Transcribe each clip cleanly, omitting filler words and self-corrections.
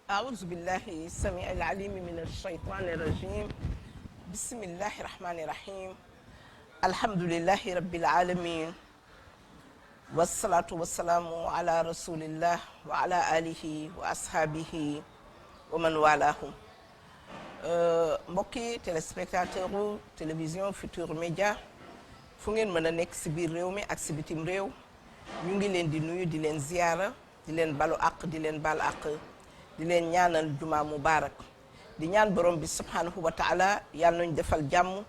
أعوذ بالله السميع العليم من الشيطان الرجيم بسم الله الرحمن الرحيم الحمد لله رب العالمين والصلاة والسلام على رسول الله وعلى آله وأصحابه ومن والاه mbokki téléspectateur u télévision Futur Média fu ngeen mën a nekk si biir réew mi ak si bitim réew ñu ngi leen di nuyu di leen ziyaara di leen balu àq di leen bal àq di leen ñaanal juma mubarak di ñaan borom bi subhanahu wa taala yàlla nañu defal jàmm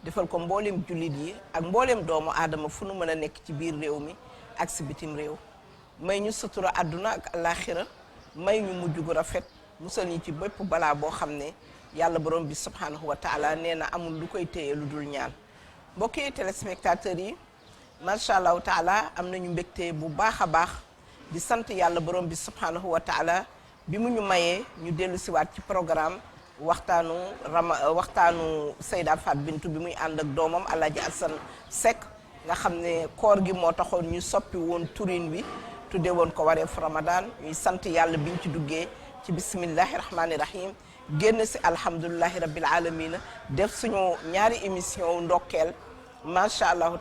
defal ko mboolem jullit yi ak mboolem doomu aadama fu nu mën a nekk ci biir réew mi ak si bitim réew may ñu sutura àdduna ak alaxira may ñu mujj gu rafet musal ñi ci bépp balaa boo xam ne yàlla borom bi subhanahu wa taala nee na amul lu koy téye lu dul ñaan mbokki téléspectateurs yi macha allahu taala am nañu mbégte bu baax a baax di sant yàlla borom bi subhanahu wa taala bi mu ñu mayee ñu dellu siwaat ci programme waxtaanu Seyda Fat Bintou bi muy ànd ak doomam Alaaji Assane Seck nga xam ne koor gi moo taxoon ñu soppi woon turin bi tudde woon ko wareef Ramadan ñuy sant yàlla biñ ci duggee ci bismillahi rahmani rahim génn si alhamdulilahi rabbil alamina def suñu ñaari émission ndokkeel macha allahu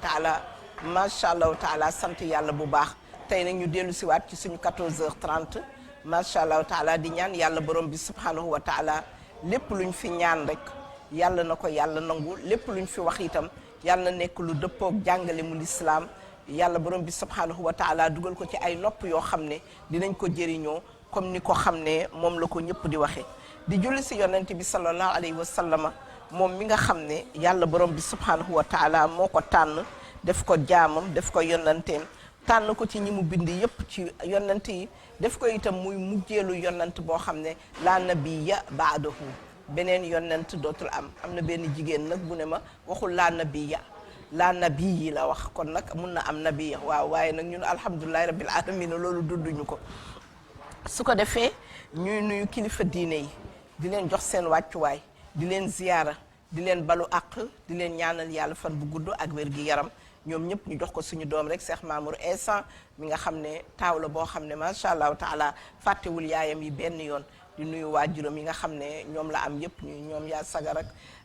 taala sant yàlla bu baax tey nag ñu dellu siwaat ci suñu 14h30 macha allahu taala di ñaan yàlla borom bi subhanahu wa taala lépp luñ fi ñaan rek yàlla na ko yàlla nangu lépp luñ fi wax itam yàlla na nekk lu dëppoog jàngale mu lislaam yàlla borom bi subhanahu wa taala dugal ko ci ay nopp yoo xam ne dinañ ko jëriñoo comme ni ko xam ne moom la ko ñëpp di waxee di julli si yonent bi sallallahu alayhi wa sallama moom mi nga xam ne yàlla borom bi subhanahu wa taala moo ko tànn def ko jaamam def ko yonenteem tànn ko ci ñi mu bind yëpp ci yonent yi def ko itam muy mujjeelu yonent boo xam ne laa nabiya baadahu beneen yonent dootul am na benn jigéen nag bu ne ma waxul laa nabiya laa nabi yi la wax kon nag mun na am nabiya waaw waaye nag ñun alhamdulilahi rabbil alamin loolu dunduñu ko su ko defee ñuy nuyu kilifa diine yi di leen jox seen wàccuwaay di leen ziyaara di leen balu àq di leen ñaanal yàlla fan bu gudd ak wér gi yaram ñoom ñëpp ñu jox ko suñu doom rek Cheikh Mamour Insa mi nga xam ne taaw la boo xam ne macha allahu taala fàttewul yaayam yi benn yoon di nuyu waajuram yi nga xam ne ñoom la am yëpp ñu ñoom yaa sagar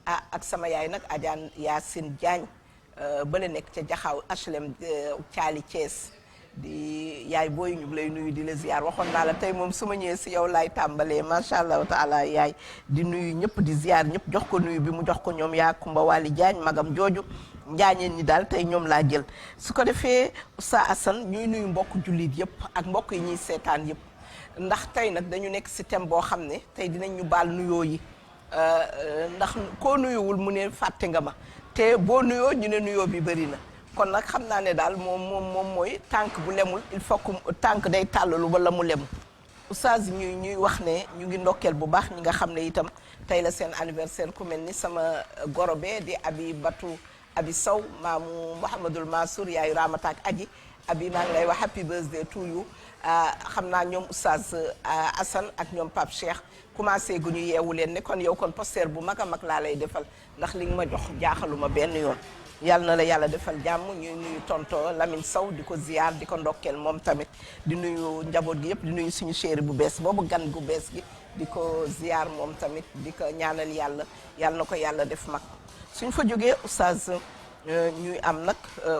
ak sama yaay nag Adjaan Yacine Diagne bale nekk ca jaxaaw HLM Thiali Thiès di yaay booy ñu lay nuyu di la ziar waxoon naa la tey moom su ma ñëwee si yow laay tàmbalee macha allahu taala yaay di nuyu ñëpp di ziar ñëpp jox ko nuyu bi mu jox ko ñoom yaa Kumba Wali Diagne magam jooju njaañeen ñi daal tey ñoom laa jël su ko defee Oustaz Assane ñuy nuyu mbokk jullit yëpp ak mbokk yi ñuy seetaan yëpp ndax tey nag dañu nekk si thème boo xam ne tey dinañ ñu baal nuyoo yi ndax koo nuyuwul mu ne fàtte nga ma te boo nuyoo ñu ne nuyoo bi bëri na kon nag xam naa ne daal moom mooy tànk bu lemul il faut que tànk day tàllalu wala mu lemu Oustaz ñuy wax ne ñu ngi ndokkeel bu baax ñi nga xam ne itam tey la seen anniversaire ku mel ni sama gorobe di Abi Sow maamu Mouhamadul Mansour yaayu Ramata ak Aji Abi maa ngi lay wax happy birthday to you xam naa ñoom Oustaz Assane ak ñoom Pape Cheikh commencé gu ñu yeewu leen ne kon yow kon poster bu mag a mag laa lay defal ndax li nga ma jox jaaxaluma benn yoon yàlla na la yàlla defal jàmm ñuy nuyu tonto Lamine Sow di ko ziar di ko ndokkeel moom tamit di nuyu njaboot gi yëpp di nuyu suñu chéri bu bees boobu gan gu bees gi di ko ziar moom tamit di ko ñaanal yàlla na ko yàlla def mag suñ fa jógee Oustaz ñuy am nag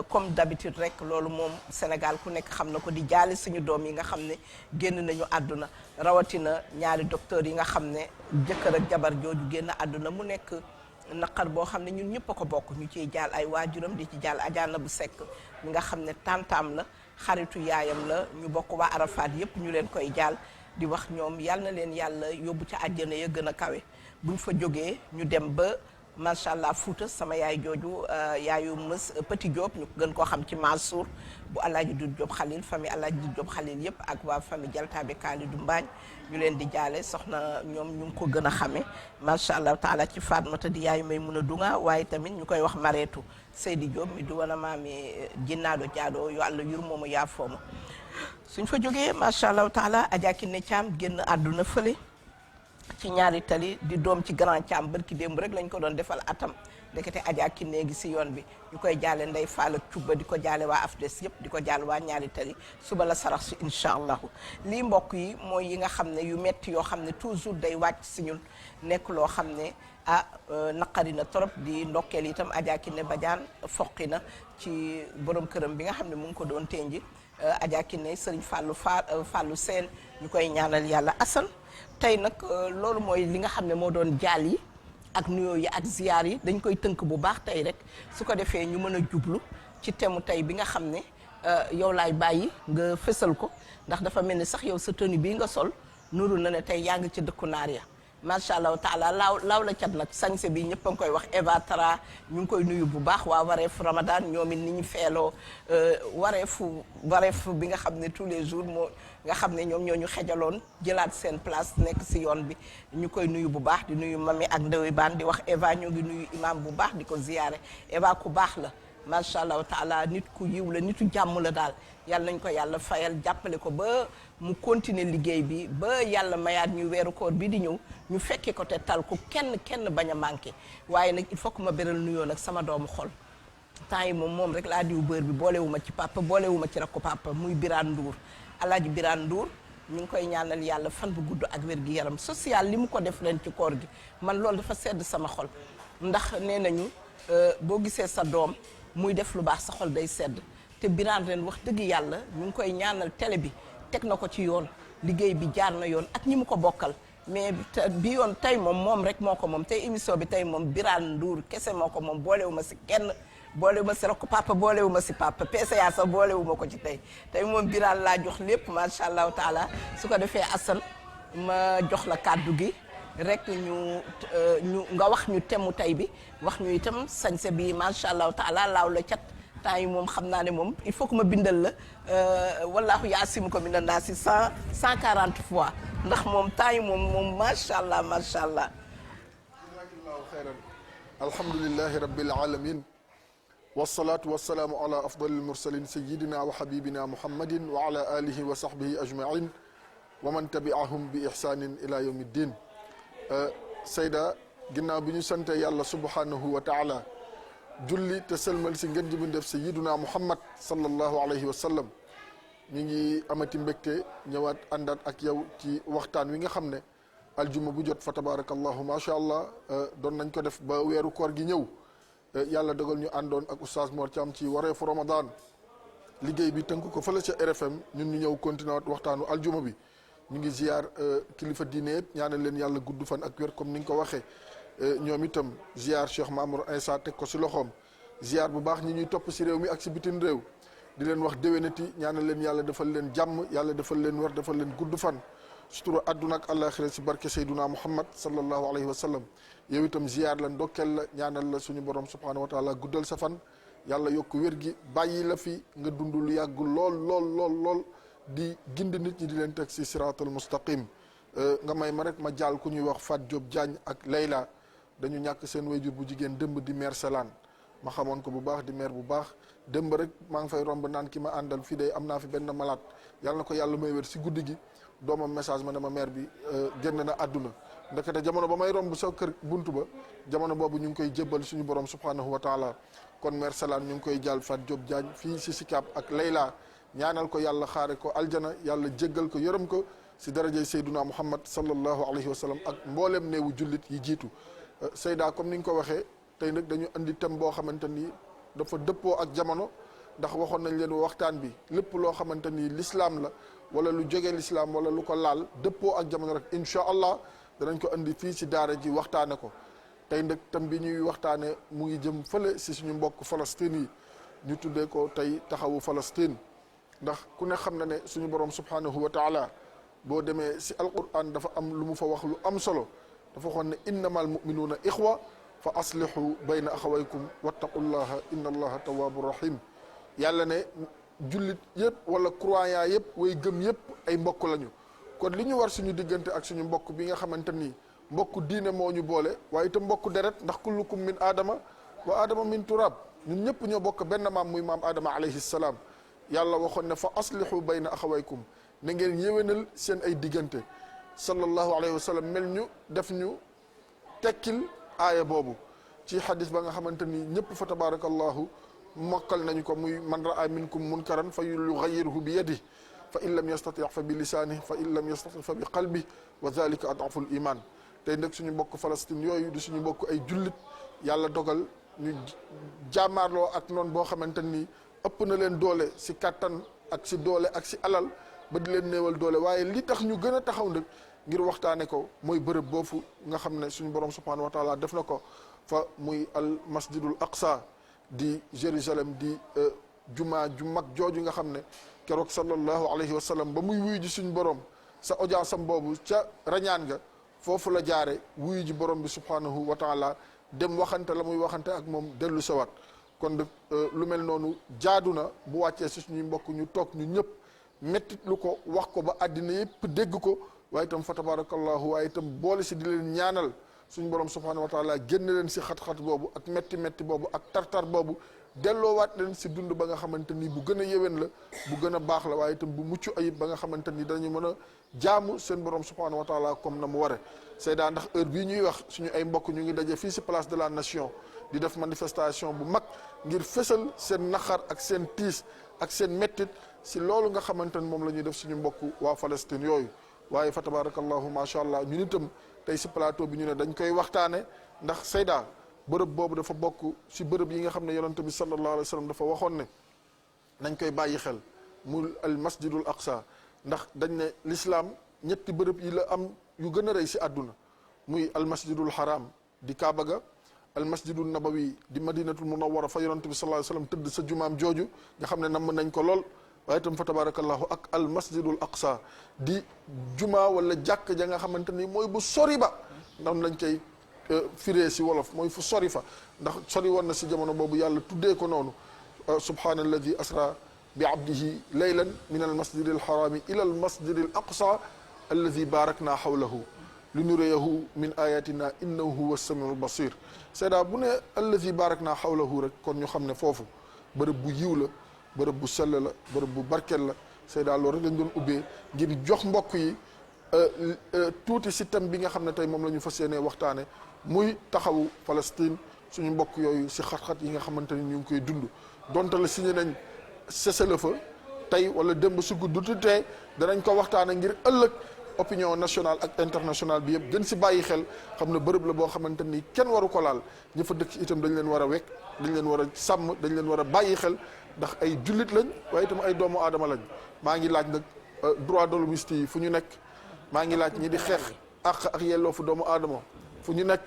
comme d'habitude rek loolu moom Sénégal ku nekk xam na ko di jaale suñu doom yi nga xam ne génn nañu àdduna rawatina ñaari docteur yi nga xam ne jëkkër ak jabar jooju génn àdduna mu nekk naqar boo xam ne ñun ñëpp a ko bokk ñu ciy jaal ay waajuram di ci jaal Adjana bu Seck mi nga xam ne tantaam la xaritu yaayam la ñu bokk waa Arafat yëpp ñu leen koy jaal di wax ñoom yal na leen yàlla yóbbu ca àjjana ya gën a kawe buñ fa jógee ñu dem ba macha allah Fouta sama yaay jooju yaayu Petit Diop ñu gën koo xam ci Mansour bu Alaaji Dut Diop Khalil famille Alaaji Dut Diop Khalil yëpp ak waa famille Jaltaabe Kalidou Mbaañ ñu leen di jaale soxna ñoom ñu ngi ko gën a xamee macha allah taala ci Fatmata di yaayu may mun a dunga waaye tamit ñu koy wax Mareetu Seydi Diop mi du wana maami jinnaado jaadoo yo Allah yur moomu yaa fooma suñ fa jógee macha allah taala Adja Kiné Thiam génn àdduna fële ci ñaari tali di doom ci Grand Thiam barki démb rek lañ ko doon defal atam ndekete Adja Kiné gi si yoon bi ñu koy jaale Ndey Faal ak Cubba di ko jaale waa AFDES yëpp di ko jaale waa ñaari tali suba la sarax si incha allahu lii mbokk yi mooy yi nga xam ne yu metti yoo xam ne toujours day wàcc si ñun nekk loo xam ne naqari na trop di ndokkeel itam Adja Kiné Badiane foqi na ci borom këram bi nga xam ne mu ngi ko doon tenji Adja Kiné Sëriñ Fallou Seen ñu koy ñaanal yàlla Assane tey nag loolu mooy li nga xam ne moo doon jaal yi ak nuyoo yi ak ziyaar yi dañ koy tënk bu baax tey rek su ko defee ñu mën a jublu ci temu tey bi nga xam ne yow laay bàyyi nga fësal ko ndax dafa mel ni sax yow sa tenue bii nga sol nuru na ne tey yaa ngi ci dëkku naar ya macha allah taala laaw la cat nag sañse bi ñëpp a ngi koy wax Eva Tra ñu ngi koy nuyu bu baax waa wareefu Ramadan ñoom it ni ñu feeloo wareefu bi nga xam ne tous les jours moo nga xam ne ñoom ñoo ñu xejaloon jëlaat seen place nekk si yoon bi ñu koy nuyu bu baax di nuyu mami ak ndewi baan di wax Eva ñoo ngi nuyu imam bu baax di ko ziyaare Eva ku baax la macha allah taala nit ku yiw la nitu jàmm la daal yàlla nañ ko yàlla fayal jàppale ko ba mu continuer liggéey bi ba yàlla mayaat ñu weeru koor bi di ñëw ñu fekke ko te tal ko kenn bañ a manqué waaye nag il faut que ma beral nuyoo nag sama doomu xol temps yi moom rek laa diw bër bi boolewuma ci papa boolewuma ci rakku papa muy Birane Ndour alaaji Birane Ndour ñu ngi koy ñaanal yàlla fan bu gudd ak wér gi yaram social li mu ko def leen ci koor gi man loolu dafa sedd sama xol ndax nee nañu boo gisee sa doom muy def lu baax sa xol day sedd te Birane ren wax dëgg yàlla ñu ngi koy ñaanal télé bi teg na ko ci yoon liggéey bi jaar na yoon ak ñi mu ko bokkal mais bi yoon tey moom rek moo ko moom tey émission bi tey moom Birane Ndour kese moo ko moom boolewu ma si kenn boolewu ma si rakk papa boolewu ma si papa PCA sax boolewu ma ko ci tey moom Birane laa jox lépp macha allahu taala su ko defee Assane ma jox la kàddu gi rek ñu nga wax ñu temu tey bi wax ñu itam sañse bi macha allahu taala laaw la cat temps yi moom xam naa ne moom il faut que ma bindal la wallaahu yaasimu ko bindal naa si 140 fois ndax moom temps yi moom macha allah macha allah. jazaakallaahu xayran alhamdulillahi rabbil alamin wasalaatu wasalaamu ala afdalil mursalin sayyidina wa habibina muhammadin wa ala alihi wa sahbihi ajmain wa man tabiahum bi ihsanin ila yawmi ddin. Seyda ginnaaw bi ñu sante yàlla subhanahu wa taala julli te sëlmal si ngeen ji bu def sayyiduna muhammad sallallahu alayhi wa sallam ñu ngi amati mbégte ñëwaat àndaat ak yow ci waxtaan wi nga xam ne aljuma bu jot fa tabarakallahu macha allah doon nañ ko def ba weeru koor gi ñëw yàlla dogal ñu àndoon ak oustaz Mor Thiam ci wareefu Ramadan liggéey bi tënk ko fële ca RFM ñun ñu ñëw continué waat waxtaanu aljuma bi ñu ngi ziar kilifa diine yëpp ñaanal leen yàlla gudd fan ak wér comme ni nga ko waxee ñoom itam ziar Cheikh Mamour Insa teg ko si loxoom ziar bu baax ñi ñuy topp si réew mi ak si bitim réew di leen wax déwénati ñaanal leen yàlla defal leen jàmm yàlla defal leen wér defal leen gudd fan sutura àdduna ak àllaaxira si barke Seyduna Muhammad sallallahu alayhi wa sallam yow itam ziar la ndokkeel la ñaanal la suñu borom subhanahu wa taala guddal sa fan yàlla yokk wér gi bàyyi la fi nga dund lu yàgg lool di gindi nit ñi di leen teg si siraatal mustaqim nga may ma rek ma jaal ku ñuy wax Fat Diop Diagne ak Layla dañu ñàkk seen wayjur bu jigéen dëmb di maire Selaan ma xamoon ko bu baax di maire bu baax dëmb rek maa ngi fay romb naan ki ma àndal fii de am naa fi benn malade yàlla na ko yàlla may wér si guddi gi doomam message ma ne ma maire bi génn na àdduna ndekete jamono ba may romb sa kër buntu ba jamono boobu ñu ngi koy jébbal suñu borom subhanahu wa taala kon maire Selaan ñu ngi koy jaal Fat Diop Diagne fii si Sicap ak Layla ñaanal ko yàlla xaare ko aljana yàlla jéggal ko yërëm ko si darajay Seyduna Muhammad sallallahu alayhi wa sallam ak mboolem néewu jullit yi jiitu Seyda comme ni nga ko waxee tey nag dañu andi thème boo xamante ni dafa dëppoo ak jamono ndax waxoon nañ leen waxtaan bi lépp loo xamante ni l'islam la wala lu jógee l'islam wala lu ko laal dëppoo ak jamono rek incha allah danañ ko andi fii si daara ji waxtaane ko tey nag thème bi ñuy waxtaane mu ngi jëm fële si suñu mbokk Palestine yi ñu tuddee ko tey taxawu Palestine ndax ku ne xam na ne suñu borom subhanahu wa taala boo demee si alquran dafa am lu mu fa wax lu am solo dafa waxoon ne innamal muminuuna ixwa fa aslihu bayna axawaykum wattaqullaha inna allaha tawaabu rahim yàlla ne jullit yëpp wala croyant yëpp way gëm yëpp ay mbokk lañu kon li ñu war suñu diggante ak suñu mbokk bi nga xamante ni mbokk diine moo ñu boole waaye itam mbokk deret ndax kullukum min aadama wa aadama min turab ñun ñëpp ñoo bokk benn maam muy maam aadama alayhi salaam yàlla waxoon ne fa aslihu bayna axawaykum na ngeen yéwénal seen ay diggante sallallahu alayhi wa sallam mel ñu def ñu tekkil aaya boobu ci xadis ba nga xamante ni ñëpp fa tabarakallahu mokkal nañu ko muy man raa minkum munkaran fa yughayyiruhu bi yadihi fa in lam yastati fa bi lisaanihi fa in lam yastati fa bi qalbihi wa dhalika ad'aful iman. tey nag suñu mbokk Palestine yooyu di suñu mbokk ay jullit yàlla dogal ñu jaamaarloo ak noonu boo xamante ni ëpp na leen doole si kattan ak si doole ak si alal ba di leen néewal doole waaye li tax ñu gën a taxaw nag ngir waxtaane ko mooy bërëb boofu nga xam ne suñu borom subhanahu wa taala def na ko fa muy al masjidul aqsa di Jérusalem di jumaa ju mag jooju nga xam ne keroog sallallahu alayhi wa sallam ba muy wuyu ji suñu borom sa audience am boobu ca rañaan nga foofu la jaare wuyu ji borom bi subhanahu wa taala dem waxante la muy waxante ak moom dellu sawaat kon nag lu mel noonu jaadu na bu wàccee si suñuy mbokk ñu toog ñu ñëpp mettit lu ko wax ko ba àddina yëpp dégg ko waaye itam fa tabarakallahu waaye itam boole si di leen ñaanal suñu borom subhanahu wa taala génn leen si xat-xat boobu ak metti boobu ak tartar boobu delloowaat leen si dund ba nga xamante ni bu gën a yéwén la bu gën a baax la waaye itam bu mucc ayib ba nga xamante ni dañu mën a jaamu seen borom subhanahu wa taala comme na mu ware Seyda ndax heure bii ñuy wax suñu ay mbokk ñu ngi daje fii si place de la nation di def manifestation bu mag ngir fësal seen naqar ak seen tiis ak seen mettit si loolu nga xamante ni moom la ñuy def suñu mbokk waa Palestine yooyu waaye fa tabarakallahu macha allah ñun itam tey si plateau bi ñu ne dañ koy waxtaane ndax Seyda bërëb boobu dafa bokk si bërëb yi nga xam ne yonent bi sallallahu alayhi wa sallam dafa waxoon ne nañ koy bàyyi xel mu al masjidul aqsa ndax dañ ne l'islam ñetti bërëb yi la am yu gën a rëy si àdduna muy al masjidul haram di Kaaba ga al masjidul nabawi di madinatul munawwara fa yonent bi sallallahu alayhi wa sallam tëdd sa jumaam jooju nga xam ne namm nañ ko lool waaye itam fa tabarakallahu ak al masjidul aqsa di juma wala jàkk ja nga xamante ni mooy bu sori ba noonu lañ koy firee si wolof mooy fu sori fa ndax sori woon na si jamono boobu yàlla tuddee ko noonu subhaana alladi asra bi abdihi laylan min al masjidi al harami ila al masjidi al aqsa alladi barakna hawlahu li nuriyahu min ayatina innahu huwa samiul basir Seyda bu ne alladi barakna hawlahu rek kon ñu xam ne foofu bërëb bu yiw la bërëb bu sell la bërëb bu barkel la Seyda loolu rek lañ doon ubbee ngir jox mbokk yi tuuti si thème bi nga xam ne tey moom la ñu fas yéenee waxtaane muy taxawu Palestine suñu mbokk yooyu si xat-xat yi nga xamante ni ñu ngi koy dund donte la signé nañ cessez-le-feu tey wala démb su gudduti tey danañ ko waxtaane ngir ëllëg opinion nationale ak internationale bi yëpp gën si bàyyi xel xam ne bërëb la boo xamante ni kenn waru ko laal ña fa dëkk itam dañ leen war a wekk dañ leen war a sàmm dañ leen war a bàyyi xel ndax ay jullit lañ waaye itam ay doomu aadama lañ maa ngi laaj nag droit de l'homme yi fu ñu nekk maa ngi laaj ñi di xeex ak yelloo fu doomu aadama fu ñu nekk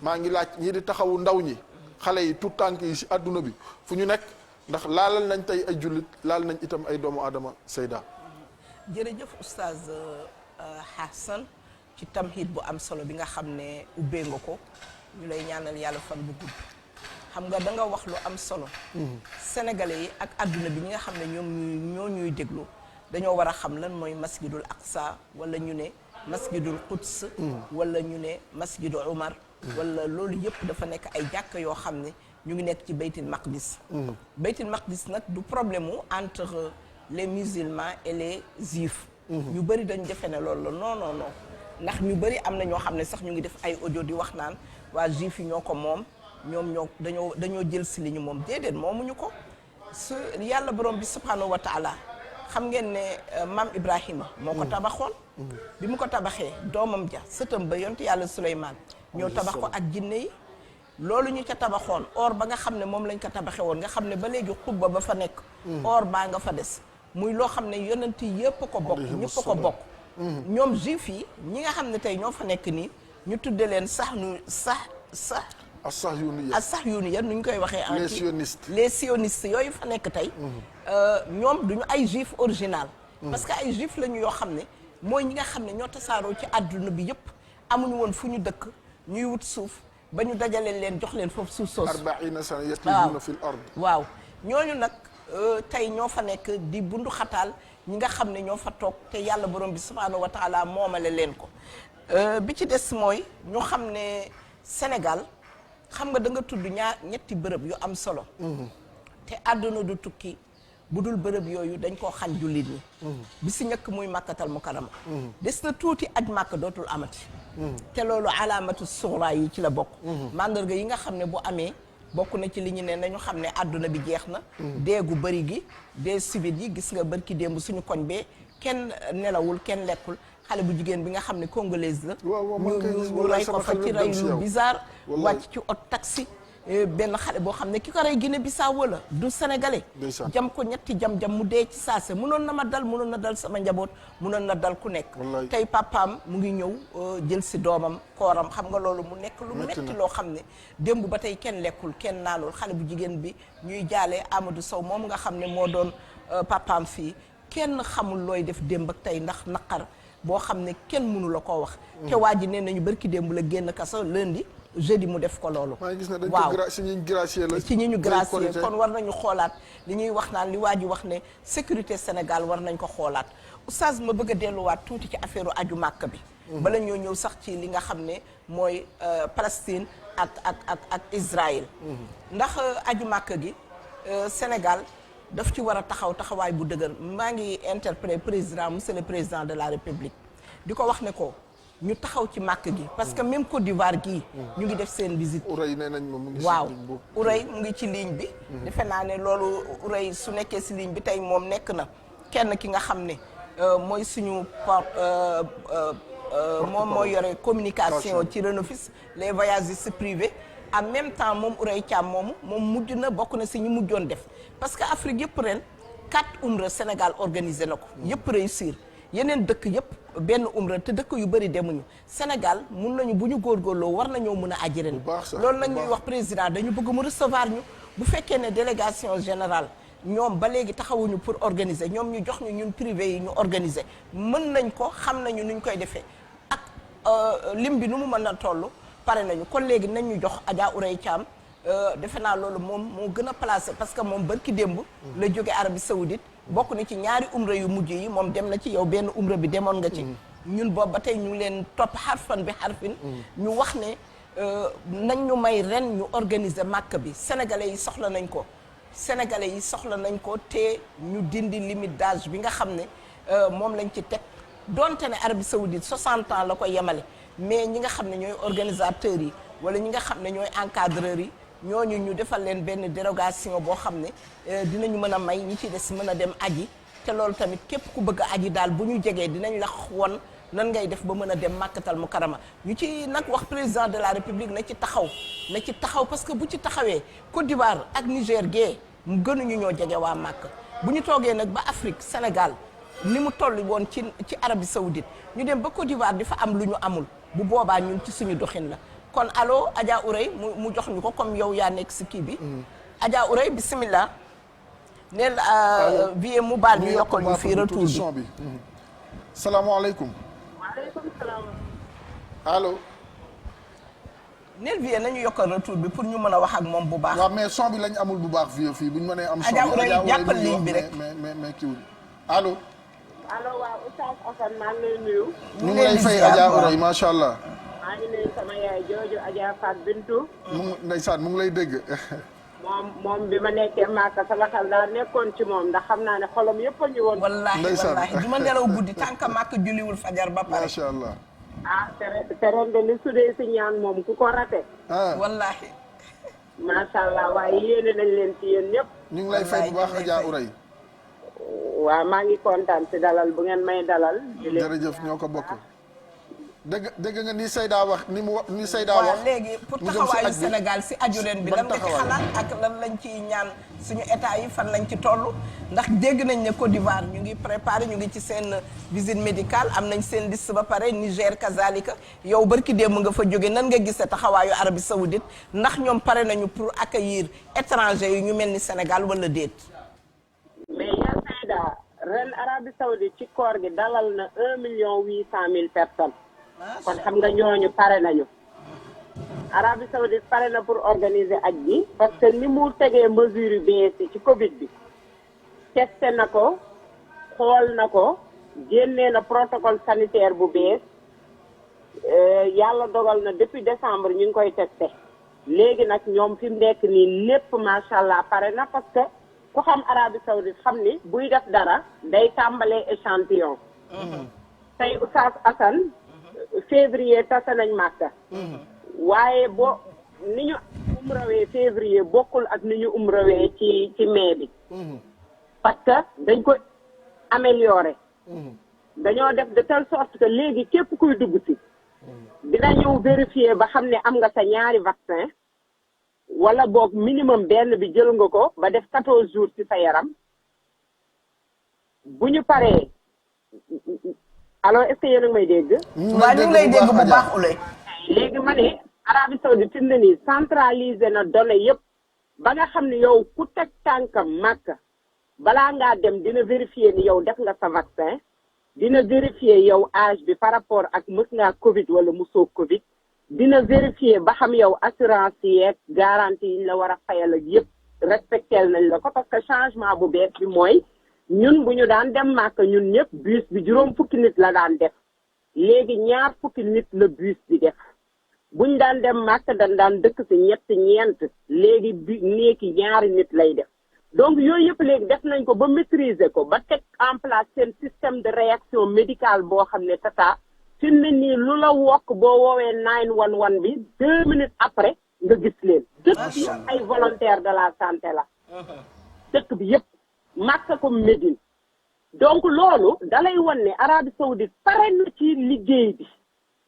maa ngi laaj ñi di taxawu ndaw ñi xale yi tout tànk yi si àdduna bi fu ñu nekk ndax laalal nañ tey ay jullit laal nañ itam ay doomu aadama Seyda. jërëjëf oustaz Hassan ci tamhid bu am solo bi nga xam ne ubbee nga ko ñu lay ñaanal yàlla fan bu gudd xam nga da nga wax lu am solo sénégalais yi ak àdduna bi ñi nga xam ne ñoo ñuy déglu dañoo war a xam lan mooy masjidul aqsa wala ñu ne masjidul quds wala ñu ne masjidu umar wala loolu yëpp dafa nekk ay jàkk yoo xam ne ñu ngi nekk ci baytil maqdis baytil maqdis nag du problème mu entre les musulmans et les juifs ñu bëri dañ defe ne loolu la non non non ndax ñu bëri am na ñoo xam ne sax ñu ngi def ay audio di wax naan waa juif yi ñoo ko moom ñoom dañoo jël si li ñu moom déedéet moomuñu ko su yàlla borom bi subhanahu wa taala xam ngeen ne maam Ibrahima moo ko tabaxoon bi mu ko tabaxee doomam ja sëtam ba yonent yàlla Suleymaan ñoo tabax ko ak jinne yi loolu ñu ca tabaxoon or ba nga xam ne moom lañ ko tabaxee woon nga xam ne ba léegi xubba ba fa nekk or baa nga fa des muy loo xam ne yonent yi yëpp ko bokk ñëpp ko bokk ñoom juif yi ñi nga xam ne tey ñoo fa nekk nii ñu tudde leen as-sahyuniya nu ñu koy waxee les sionistes yooyu fa nekk tey ñoom duñu ay juif original parce que ay juif lañu yoo xam ne mooy ñi nga xam ne ñoo tasaaroo ci àdduna bi yëpp amuñu woon fu ñu dëkk ñuy wut suuf ba ñu dajaleen leen jox leen foofu suuf soosu 40 sana yatluna fil ard waaw ñooñu nag tey ñoo fa nekk di bundu xataal ñi nga xam ne ñoo fa toog te yàlla borom bi subhaanahu wa taala moomale leen ko bi ci des mooy ñoo xam ne Sénégal xam nga da nga tudd ñetti bërëb yu am solo te àdduna du tukki bu dul bërëb yooyu dañ koo xañ jullit ñi bi si ñëkk muy màkkatal mukarrama des na tuuti aj màkk dootul amati te loolu alaamatu suxra yi ci la bokk mandarga yi nga xam ne bu amee bokk na ci li ñu ne nañu xam ne àdduna bi jeex na deegu bëri gi dee subit yi gis nga bërki démb suñu koñ bee kenn nelawul kenn lekkul xale bu jigéen bi nga xam ne congolaise la ñu rey ko fa ci rey lu bizarre wàcc ci ot taxi benn xale boo xam ne ki ko rey Guinée Bissau wala du sénégalais jam ko ñetti jam mu dee ci saase munoon na ma dal munoon na dal sama njaboot munoon na dal ku nekk tey papaam mu ngi ñëw jël si doomam kooram xam nga loolu mu nekk lu metti loo xam ne démb ba tey kenn lekkul kenn naanul xale bu jigéen bi ñuy jaalee Amadou Sow moom nga xam ne moo doon papaam fii kenn xamul looy def démb ak tey ndax naqar boo xam ne kenn mënu la koo wax te waa ji nee nañu barki démb la génn kaso lundi jeudi mu def ko loolu waaw ci ñi ñu gracier kon war nañu xoolaat li ñuy wax naan li waa ji wax ne sécurité Sénégal war nañ ko xoolaat oustaz ma bëgg a delluwaat tuuti ci affaire aju màkk bi bala ñoo ñëw sax ci li nga xam ne mooy Palestine ak Israël ndax aju màkk gi Sénégal daf ci war a taxawaay bu dëgër maa ngi interpellé président monsieur le président de la République di ko wax ne ko ñu taxaw ci màkk gi parce que même Côte d'Ivoire gii ñu ngi def seen visite Ourey nee nañ moom mu ngi waaw Ourey mu ngi ci ligne bi defe naa ne loolu Ourey su nekkee si ligne bi tey moom nekk na kenn ki nga xam ne mooy suñu moom moo yore communication ci Renofis les voyagistes privés en même temps moom Ourey Thiam moom mujj na bokk na si ñu mujjoon def parce que Afrique yëpp ren 4 umra Sénégal organisé na ko yëpp réussir yeneen dëkk yëpp benn umra te dëkk yu bëri demuñu Sénégal mun nañu bu ñu góorgóorloo war nañoo mën a aji ren loolu nag ñuy wax président dañu bëgg mu recevoir ñu bu fekkee ne délégation générale ñoom ba léegi taxawuñu pour organiser ñoom ñu jox ñu ñun privé yi ñu organiser mën nañ ko xam nañu nuñ koy defee ak lim bi nu mu mën a toll pare nañu kon léegi nañ ñu jox Adja Ourey Thiam defe naa loolu moom moo gën a placé parce que moom barki démb la jóge Arabie Saoudite bokk na ci ñaari umra yu mujj yi moom dem na ci yow benn umra bi demoon nga ci ñun boobu ba tey ñu ngi leen topp xarfan bi xarfin ñu wax ne nañ ñu may ren ñu organiser màkk bi sénégalais yi soxla nañ ko te ñu dindi limite d'âge bi nga xam ne moom lañ ci teg donte ne Arabie Saoudite 60 ans la ko yemale mais ñi nga xam ne ñooy organisateurs yi wala ñi nga xam ne ñooy encadreurs yi ñooñu ñu defal leen benn dérogation boo xam ne dinañu mën a may ñi ci des mën a dem aji te loolu tamit képp ku bëgg a aji daal bu ñu jegee dinañ la won nan ngay def ba mën a dem màkkatal mu karama ñu ci nag wax président de la république na ci taxaw parce que bu ci taxawee Côte d'Ivoire ak Niger gee mu gënuñu ñoo jege waa màkk bu ñu toogee nag ba Afrique Sénégal ni mu toll woon ci Arabie Saoudite ñu dem ba Côte d'Ivoire di fa am lu ñu amul bu boobaa ñun ci suñu doxin la kon allo Adja Ourey mu jox ñu ko comme yow yaa nekk si kii bi Adja Ourey bismillah neel vie mu baal ñu yokkal ñu fii retour bi salaamaaleykum waaleykum salaam allo neel vie nañu yokkal retour bi pour ñu mën a wax ak moom bu baax waaw mais son bi lañ amul bu baax fii bu ñu mënee am son Adja Ourey jàppal ligne bi rek mais kiiwul allo waaw Oustaz Assane maa ngi lay nuyu ñu ngi lay fay Adja Ourey macha allah maa ngi nuyu sama yaay jooju Adja Fat Bintou ndeysaan mu ngi lay dégg moom bi ma nekkee Màkka sama xel daa nekkoon ci moom ndax xam naa ne xolam yëpp a ñu woon wallaahi du ma nelaw guddi tant que Màkka julliwul fajar ba pare macha allah te ren de li sudee si ñaan moom ku ko rate wallaahi macha allah waaye yéene nañ leen ci yéen ñëpp ñu ngi lay fay bu baax Adja Ourey waaw maa ngi kontaan si dalal bu ngeen may dalal jërëjëf ñoo ko bokk dégg nga ni Seyda wax ni Seyda wax waaw léegi pour taxawaayu Sénégal si aju leen bi lan nga ci xalaat ak lan lañ ci ñaan suñu état yi fan lañ ci toll ndax dégg nañ ne Côte d'Ivoire ñu ngi préparé ñu ngi ci seen visite médicale am nañ seen liste ba pare Niger kazalika yow barki démb nga fa jóge nan nga gisee taxawaayu Arabie Saoudite ndax ñoom pare nañu pour accueillir étranger yi ñu mel ni Sénégal wala déet mais yaa Seyda ren Arabie Saoudite ci koor gi dalal na 1,800,000 personnes kon xam nga ñooñu pare nañu Arabie Saoudite pare na pour organiser aj bi parce que ni mu tegee mesure yu bees yi ci Covid bi testé na ko xool na ko génnee na protocole sanitaire bu bees yàlla dogal na depuis décembre ñu ngi koy testé léegi nag ñoom fi mu nekk nii lépp macha allah pare na parce que ku xam Arabie Saoudite xam ni buy def dara day tàmbalee échantillon tey Oustaz Assane février tasa nañ Màkka waaye ni ñu umrawee février bokkul ak ni ñu umrawee ci mai bi parce que dañ ko amélioré dañoo def de telle sorte que léegi képp kuy dugg si dina ñëw vérifier ba xam ne am nga sa ñaari vaccin wala boog minimum benn bi jël nga ko ba def 14 jours ci sa yaram bu ñu paree alors est-ce que yéen a ngi may dégg. waaw ñu ngi lay dégg bu baax Ouleye. léegi ma ne Arabie Saoudite fi mu ne nii centralisé na données yëpp ba nga xam ne yow ku teg tànkam Makka balaa ngaa dem dina vérifier ni yow def nga sa vaccin dina vérifier yow âge bi par rapport ak mës ngaa Covid wala musoo Covid dina vérifier ba xam yow assurance yeeg garantie yi ñu la war a fayal ak yëpp respecté nañ la ko parce que changement bu bees bi mooy. ñun bu ñu daan dem Màkka ñun ñëpp bus bi juróom fukki nit la daan def léegi ñaar fukki nit la bus bi def buñ daan dem Màkka dañ daan dëkk ci ñeent léegi néeki ñaari nit lay def donc yooyu yëpp léegi def nañ ko ba maîtriser ko ba teg en place seen système de réaction médicale boo xam ne tata fi mu ne nii lu la wokk boo woowee 911 bi 2 minutes après nga gis leen dëkk bi yëpp ay volontaire de la santé la dëkk bi yëpp Makka comme Médine donc loolu dalay wan ne Arabie Saoudite pare na ci liggéey bi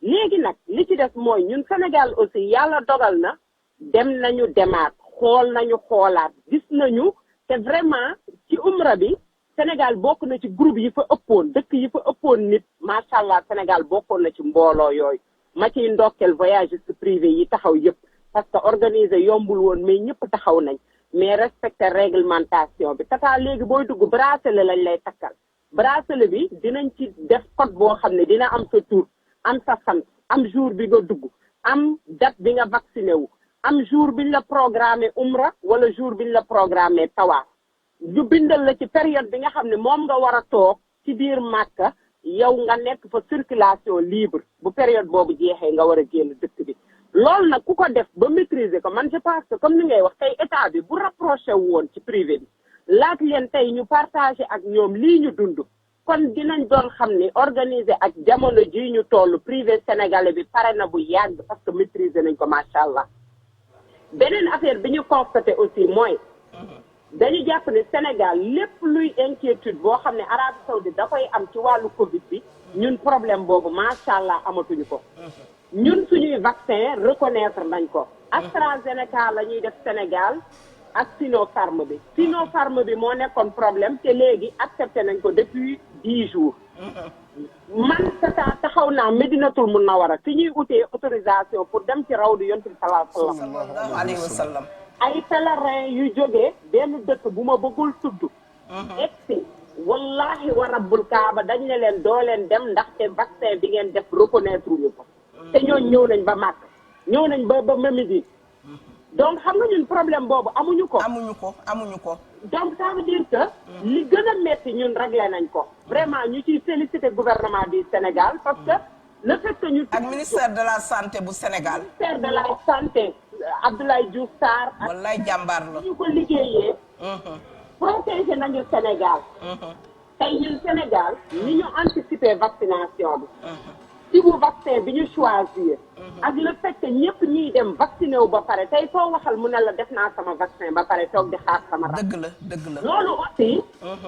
léegi nag li ci des mooy ñun Sénégal aussi yàlla dogal na dem nañu demaat xool nañu xoolaat gis nañu te vraiment ci umra bi Sénégal bokk na ci groupe yi fa ëppoon dëkk yi fa ëppoon nit macha allah Sénégal bokkoon na ci mbooloo yooyu ma ciy ndokkeel voyagiste privé yi taxaw yëpp parce que organiser yombul woon mais ñëpp taxaw nañ mais respecter réglementation bi tata léegi booy dugg bracelet lañ lay takkal bracelet bi dinañ ci def code boo xam ne dina am sa tur am sa sant am jour bi nga dugg am date bi nga vacciné wu am jour biñ la programmé umra wala jour biñ la programmé tawaaf ñu bindal la ci période bi nga xam ne moom nga war a toog ci biir Màkka yow nga nekk fa circulation libre bu période boobu jeexee nga war a génn dëkk bi loolu nag ku ko def ba maîtriser ko man je pense que comme ni ngay wax tey état bi bu rapproché woon ci privé bi laaj leen tey ñu partagé ak ñoom lii ñu dund kon dinañ doon xam ni organiser ak jamono ji ñu toll privé sénégalais bi pare na bu yàgg parce que maîtriser nañ ko macha allah beneen affaire bi ñu constaté aussi mooy dañu jàpp ne Sénégal lépp luy inquiétude boo xam ne Arabie Saoudite da koy am ci wàllu Covid bi ñun problème boobu macha allah amatuñu ko ñun suñuy vaccin reconnaître nañ ko AstraZeneca la ñuy def Sénégal ak Sinopharm bi Sinopharm bi moo nekkoon problème te léegi accepté nañ ko depuis 10 jours man taxaw naa Medinatul Munawara fi ñuy utee autorisation pour dem ci rawdu Yonent bi sallallahu alayhi wa sallam ay pèlerin yu jógee benn dëkk bu ma bëggul tudd egsi wallahi wa rabbul kaaba dañ ne leen doo leen dem ndaxte vaccin bi ngeen def reconnaître ñu ko te ñooñu ñëw nañ ba màkk ñëw nañ ba Médine donc xam nga ñun problème boobu amuñu ko donc ça veut dire que li gën a metti ñun réglé nañ ko vraiment ñu ciy féliciter gouvernement du Sénégal parce que le fait que ñu ak ministère de la santé bu Sénégal ministère de la santé Abdoulaye Diouf Sarr wallaay jàmbaar la ñu ko liggéeyee protéger nañu Sénégal tey ñun Sénégal ni ñu anticiper vaccination bi ci bu vaccin bi ñu choisir ak le fait que ñëpp ñiy dem vacciné wu ba pare tey foo waxal mu ne la def naa sama vaccin ba pare toog di xaar sama rak dëgg la loolu aussi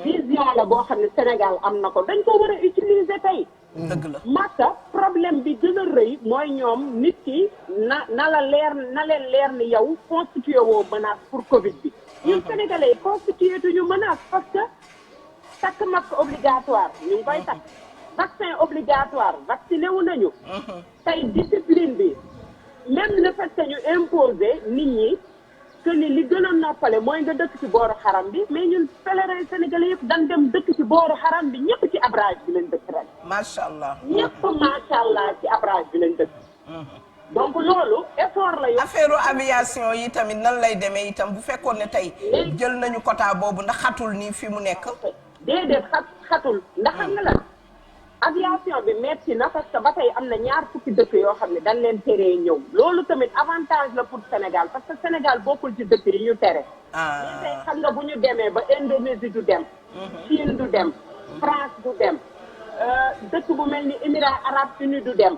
vision la boo xam ne Sénégal am na ko dañ ko war a utiliser tey dëgg la Makka problème bi gën a rëy mooy ñoom nit ki na leen leer ni yow constitué woo menace pour Covid bi ñun Sénégalais yi constitué tuñu menace parce que takk masque obligatoire ñu ngi koy takk vaccin obligatoire vacciné wu nañu tey discipline bi même le fait que ñu imposer nit ñi que ni li gën a noppale mooy nga dëkk ci booru xaram bi mais ñun pèlerin sénégalais yëpp dañ dem dëkk ci booru xaram bi ñëpp ci abrage bi lañ dëkk ren macha allah ñëpp macha allah ci abrage bi lañ dëkk donc loolu effort la affaire aviation yi tamit nan lay demee itam bu fekkoon ne tey jël nañu quota boobu ndax xatul nii fi mu nekk déedéet xatul ndax xam nga la aviation bi metti na parce que ba tey am na ñaar fukki dëkk yoo xam ne dañ leen teree ñëw loolu tamit avantage la pour Sénégal parce que Sénégal bokkul ci dëkk yi ñu tere tey xam nga bu ñu demee ba Indonésie du dem Chine du dem France du dem dëkk bu mel ni Émirats arabes unis du dem.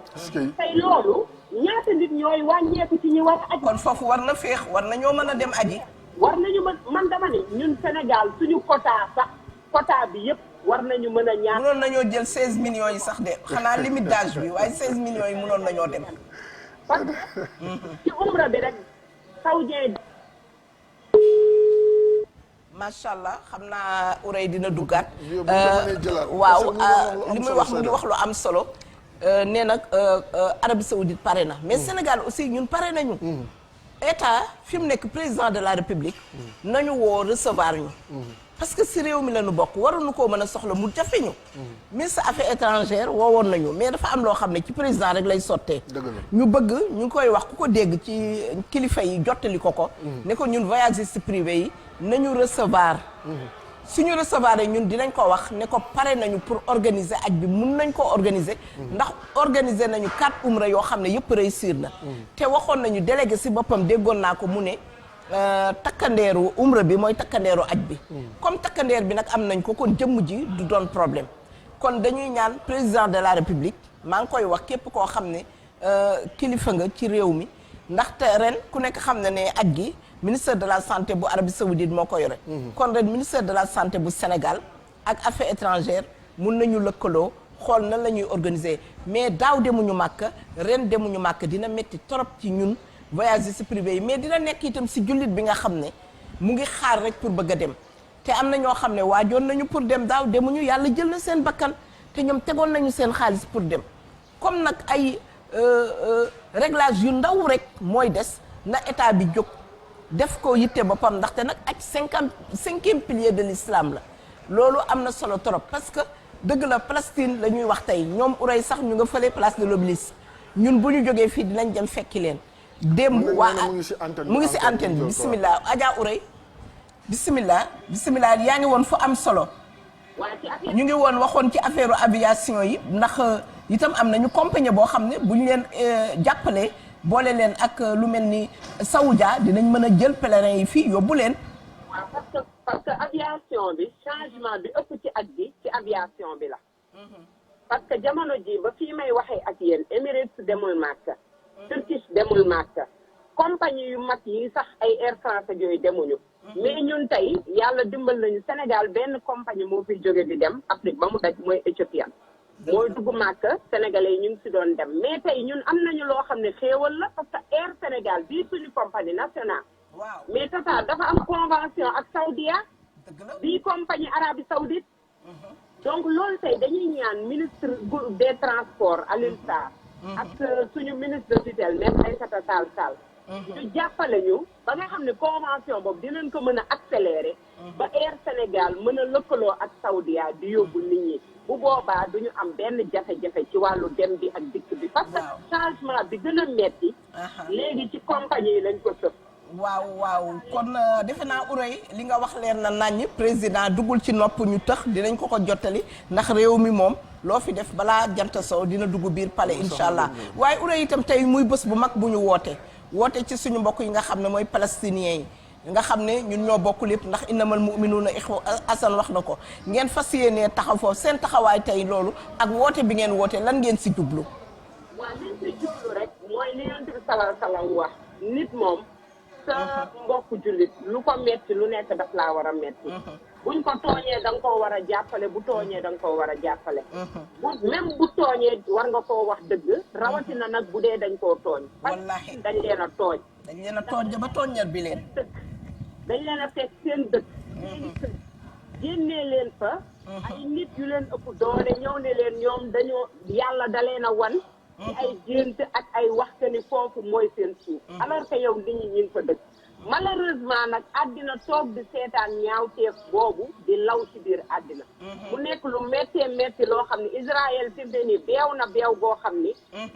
tey loolu ñaata nit ñooy wàññeeku ci ñi war a aji. kon foofu war na féex war na ñoo mën a dem aji. war nañu man dama ne ñun Sénégal suñu quota sax quota bi yëpp war nañu mën a ñaar. mënoon nañoo jël 16 millions yi sax de xanaa limite d'âge bi waaye 16 millions yi mënoon nañoo dem. parce que ci umra bi rek saoudien. macha allah xam naa Ourey dina duggaat. waaw li muy wax mu ngi wax lu am solo. nee nag Arabie Saoudite pare na mais Sénégal aussi ñun pare nañu. état fi mu nekk président de la république. nañu woo recevoir ñu. parce que si réew mi la ñu bokk waruñu koo mën a soxla mu jafe ñu. ministre affaires étrangères woowoon nañu mais dafa am loo xam ne ci président rek lay sottee. ñu bëgg ñu ngi koy wax ku ko dégg ci kilifa yi jottali ko. ne ko ñun voyagistes privés yi nañu recevoir. suñu recevoir ñun dinañ ko wax ne ko pare nañu pour organiser aj bi mun nañ koo organiser. ndax organiser nañu 4 umra yoo xam ne yëpp réussir na. te waxoon nañu délégué si boppam déggoon naa ko mu ne. takkandeeru umra bi mooy takkandeeru aj bi comme takkandeer bi nag am nañ ko kon jëmm ji du doon problème kon dañuy ñaan président de la république maa ngi koy wax képp koo xam ne kilifa nga ci réew mi ndaxte ren ku nekk xam ne ne aj gi ministère de la santé bu Arabie Saoudite moo ko yore kon ren ministère de la santé bu Sénégal ak affaires étrangères mun nañu lëkkaloo xool nan la ñuy organiser mais daaw demuñu màkk ren demuñu màkk dina métti trop ci ñun voyagistes privés yi mais dina nekk itam si jullit bi nga xam ne mu ngi xaar rek pour bëgg a dem te am na ñoo xam ne waajoon nañu pour dem daaw demuñu yàlla jël na seen bakkan te ñoom tegoon nañu seen xaalis pour dem comme nag ay réglage yu ndaw rek mooy des na état bi jóg def ko yitte boppam ndaxte nag ak 55e pilier de l'islam la loolu am na solo trop parce que dëgg la Palestine la ñuy wax tey ñoom Ourey sax ñu nga fële place de l'Obélisque ñun bu ñu jógee fii dinañ dem fekki leen démb waa mu ngi si antenne bi bisimilah Adja Ourey bisimilah yaa ngi woon fu am solo ñu ngi woon waxoon ci affaire aviation yi ndax itam am nañu compagnie boo xam ne bu ñu leen jàppalee boole leen ak lu mel ni Saoudia dinañ mën a jël pèlerin yi fii yóbbu leen. waaw parce que aviation bi changement bi ëpp ci aj bi ci aviation bi la. parce que jamono ji ba fii may waxee ak yéen Emirates demul Makka. Turkish demul Makka. compagnie yu mag yi sax ay Air France yooyu demuñu. mais ñun tey yàlla dimbal nañu Sénégal benn compagnie moo fiy jóge di dem Afrique ba mu daj mooy Éthiopian. mooy dugg Makka sénégalais yi ñu ngi si doon dem mais tey ñun am nañu loo xam ne xéewal la parce que Air Sénégal bii suñu compagnie nationale. waaw mais tata dafa am convention ak Saudia. bii compagnie Arabie Saoudite. donc loolu tey dañuy ñaan ministre des transports Alioune Sarr. ak suñu ministre de tutelle même Aïssata Tall Sall. ñu jàppale ñu ba nga xam ne convention boobu dinañ ko mën a accélérer. ba Air Sénégal mën a lëkkaloo ak Saudia di yóbbu nit ñi. bu boobaa duñu am benn jafe-jafe ci wàllu dem bi ak dikk bi. parce que changement bi gën a metti léegi ci compagnie yi lañ ko sëf. waaw kon defe naa Ourey li nga wax leer na naññ président duggul ci nopp ñu tëx dinañ ko ko jottali ndax réew mi moom loo fi def balaa jant sow dina dugg biir palais incha allah waaye Ourey itam tey muy bés bu mag bu ñu woote ci suñu mbokk yi nga xam ne mooy palestiniens yi nga xam ne ñun ñoo bokk lépp ndax innamal mu'minuuna ixwa Asan wax na ko ngeen fas yéenee taxaw foofu seen taxawaay tey loolu ak woote bi ngeen woote lan ngeen si jublu. waaw liñ si jublu rek mooy li Yonent bi sallallahu alayhi wa sallam wax nit moom sa mbokk jullit lu ko metti lu nekk daf laa war a metti buñ ko tooñee da nga koo war a jàppale bu tooñee da nga koo war a jàppale bu même bu tooñee war nga koo wax dëgg rawatina nag bu dee dañ koo tooñ parce que dañ leen a tooñ ba tooññal bi leen dañ leen a fekk seen dëkk génnee leen fa ay nit yu leen ëpp doole ñëw ne leen ñoom dañoo yàlla da leen a wan ci ay gént ak ay waxta ni foofu mooy seen suuf alors que yow nit ñi ñu ngi fa dëkk malheureusement nag àddina toog di seetaan ñaawteef boobu di law ci biir àddina mu nekk lu méttee métti loo xam ne Israël fi mu ni beew na beew goo xam ni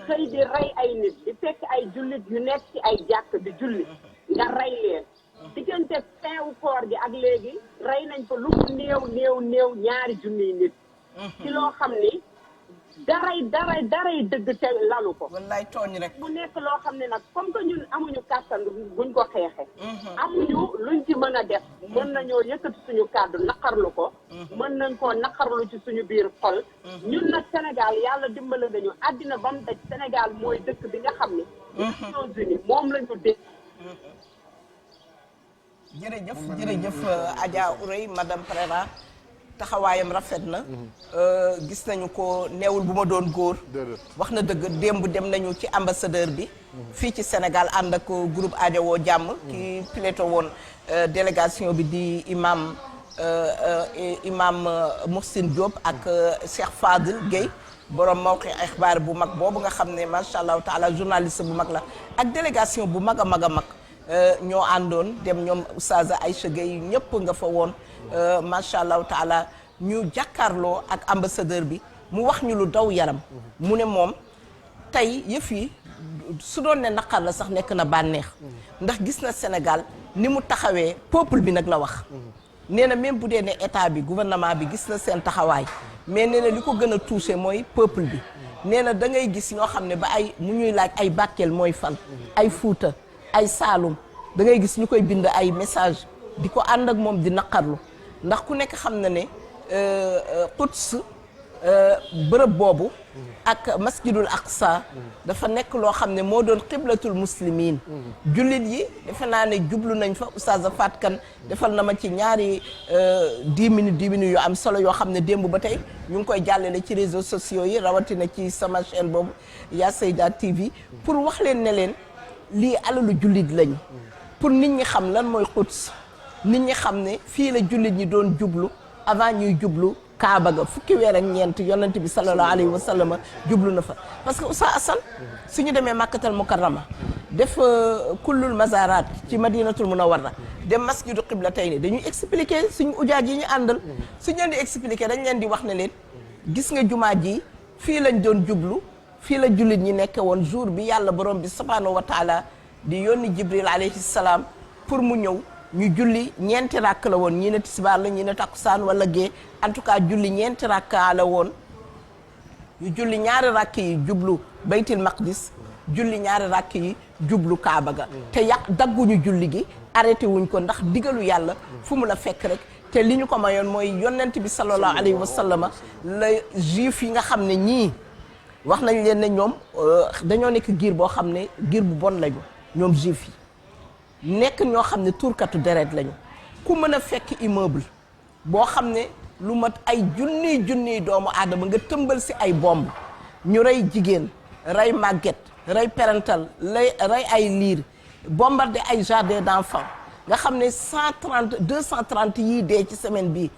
xëy di rey ay nit di fekk ay jullit yu nekk ci ay jàkk di julli nga rey leen diggante feewu koor gi ak léegi rey nañ ko lu mu néew 2 junniy nit ci loo xam ni daray dëgg te lalu ko. wallaay tooñ rek. mu nekk loo xam ne nag comme que ñun amuñu kàttan buñ ko xeexe. amuñu luñ ci mën a def. mën nañoo yëkkati suñu kàddu naqarlu ko. mën nañ koo naqarlu ci suñu biir xol. ñun nag Sénégal yàlla dimbale nañu àddina ba mu daj Sénégal mooy dëkk bi nga xam ne. Nations Unies moom lañu dégg. jërëjëf Adja Ourey madame Préra taxawaayam rafet na. gis nañu ko neewul bu ma doon góor. wax na dëgg démb dem nañu ci ambassadeur bi. fii ci Sénégal ànd ak groupe Adja Woo Jàmm. ki piloté woon délégation bi di imam Mouhsin Diop ak Cheikh Fadil Gueye borom mawqi xibaar bu mag boobu nga xam ne macha allah taala journaliste bu mag la ak délégation bu mag a mag a mag. ñoo àndoon dem ñoom Oustaz Aïcha Gueye ñëpp nga fa woon macha allah taala ñu jàkkaarloo ak ambassadeur bi mu wax ñu lu daw yaram. mu ne moom tey yëf yi su doon ne naqar la sax nekk na bànneex. ndax gis na Sénégal ni mu taxawee peuple bi nag la wax. nee na même bu dee ne état bi gouvernement bi gis na seen taxawaay mais nee na li ko gën a touché mooy peuple bi. nee na da ngay gis ñoo xam ne ba ay mu ñuy laaj ay Bakel mooy fan. ay Fuuta. ay Saalum da ngay gis ñu koy bind ay message di ko ànd ak moom di naqarlu ndax ku nekk xam na ne Quds bërëb boobu ak masjidul aqsa dafa nekk loo xam ne moo doon xiblatul muslimin jullit yi defe naa ne jublu nañ fa Oustaz Fat Kan defal na ma ci ñaari 10 minutes yu am solo yoo xam ne démb ba tey ñu ngi koy jàllale ci réseaux sociaux yi rawatina ci sama chaîne boobu Ya Seyda TV pour wax leen ne leen lii alalu jullit lañu pour nit ñi xam lan mooy Quds nit ñi xam ne fii la jullit ñi doon jublu avant ñuy jublu Kaaba ga fukki weer ak ñeent yonent bi sallallahu alayhi wa sallam jublu na fa. parce que Oustaz Assane suñu demee Makkatal Mukarrama def kullul mazarat ci Madinatul Munawwara dem masjidu qiblatayni dañuy expliquer suñu ujaaj yi ñu àndal suñu leen di expliquer dañ leen di wax ne leen gis nga jumaa ji fii lañ doon jublu. fii la jullit ñi nekk woon jour bi yàlla borom bi subhanahu wa taala di yónni Jibril alayhi salaam pour mu ñëw ñu julli ñeenti rakk la woon ñii ne tisbaar la ñii ne takkusaan wala gée en tout cas julli ñeenti rakk la woon ñu julli ñaari rakk yi jublu baytil maqdis julli ñaari rakk yi jublu Kaaba ga te dagguñu julli gi arrêté wuñ ko ndax digalu yàlla fu mu la fekk rek te li ñu ko mayoon mooy yonent bi sallallahu alayhi wa sallam la juif yi nga xam ne ñii wax nañ leen ne ñoom dañoo nekk giir boo xam ne giir bu bon lañu ñoom juif yi nekk ñoo xam ne tuurkatu deret lañu ku mën a fekk immeuble boo xam ne lu mat ay junniy doomu aadama nga tëmbal si ay bomb ñu rey jigéen rey màgget rey parental rey ay liir bombardé ay jardin d'enfants nga xam ne 230 yii dee ci semaine bii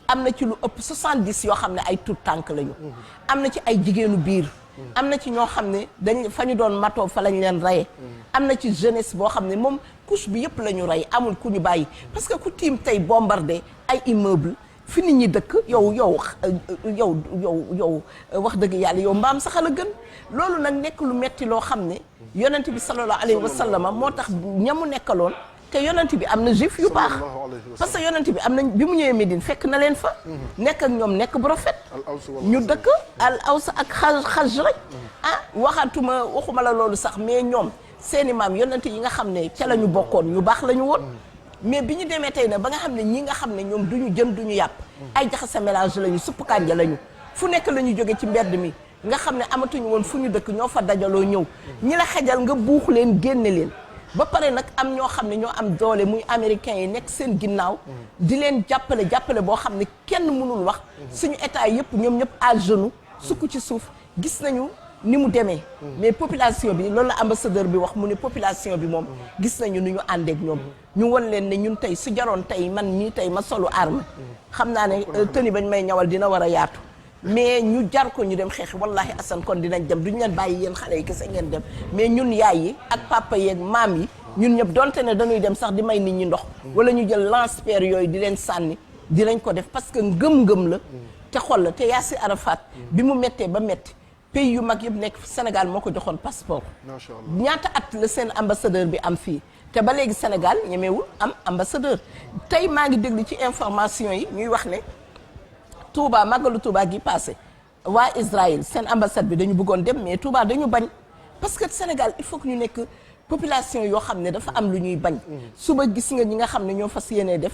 am na ci lu ëpp 70 yoo xam ne ay tout tànk lañu am na ci ay jigéenu biir am na ci ñoo xam ne dañ fa ñu doon matoo fa lañ leen reye am na ci jeunesse boo xam ne moom couche bi yëpp la ñu rey amul ku ñu bàyyi parce que ku tiim tey bombardé ay immeuble fi nit ñi dëkk yow wax dëgg yàlla yow mbaam sax la gën loolu nag nekk lu metti loo xam ne yonent bi sallallahu alayhi wa sallam moo tax ñamu nekkaloon te yonent bi am na juif yu baax parce que yonent bi am na bi mu ñëwee Médine fekk na leen fa nekk ak ñoom nekk bu rafet ñu dëkk al aws ak xaj rek waxuma la loolu sax mais ñoom seeni maam yonent yi nga xam ne ca la ñu bokkoon ñu baax la ñu woon mais bi ñu demee tey nag ba nga xam ne ñi nga xam ne ñoom duñu jën duñu yàpp ay jaxase mélange lañu supp kànja lañu fu nekk la ñu jóge ci mbedd mi nga xam ne amatuñu woon fu ñu dëkk ñoo fa dajaloo ñëw ñi la xejal nga buux leen génne leen ba pare nag am ñoo xam ne ñoo am doole muy américains yi nekk seen ginnaaw di leen jàppale boo xam ne kenn mënul wax suñu état yëpp ñoom ñëpp à genoux sukk ci suuf gis nañu ni mu demee mais population bi loolu la ambassadeur bi wax mu ne population bi moom gis nañu ni ñu àndeek ñoom ñu won leen ne ñun tey su jaroon tey man mii tey ma solu arme xam naa ne tëni bañ may ñawal dina war a yaatu mais ñu jar ko ñu dem xeex wallahi asan kon dinañ dem duñu leen bàyyi yéen xale yi kese ngeen dem mais ñun yaay yi ak papa yeeg maam yi ñun ñëpp donte ne dañuy dem sax di may nit ñi ndox wala ñu jël lance-pierre yooyu di leen sànni dinañ ko def parce que ngëm-ngëm la te xol la te Yaasir Arafat bi mu méttee ba métti pays yu mag yëpp nekk Sénégal moo ko joxoon passeport ñaata at la seen ambassadeur bi am fii te ba léegi Sénégal ñemewul am ambassadeur tey maa ngi déglu ci information yi ñuy wax ne Touba màggalu Touba gi passé waa Israël seen ambassade bi dañu bëggoon dem mais Touba dañu bañ parce que Sénégal il faut que ñu nekk population yoo xam ne dafa am lu ñuy bañ. suba gis nga ñi nga xam ne ñoo fas yéenee def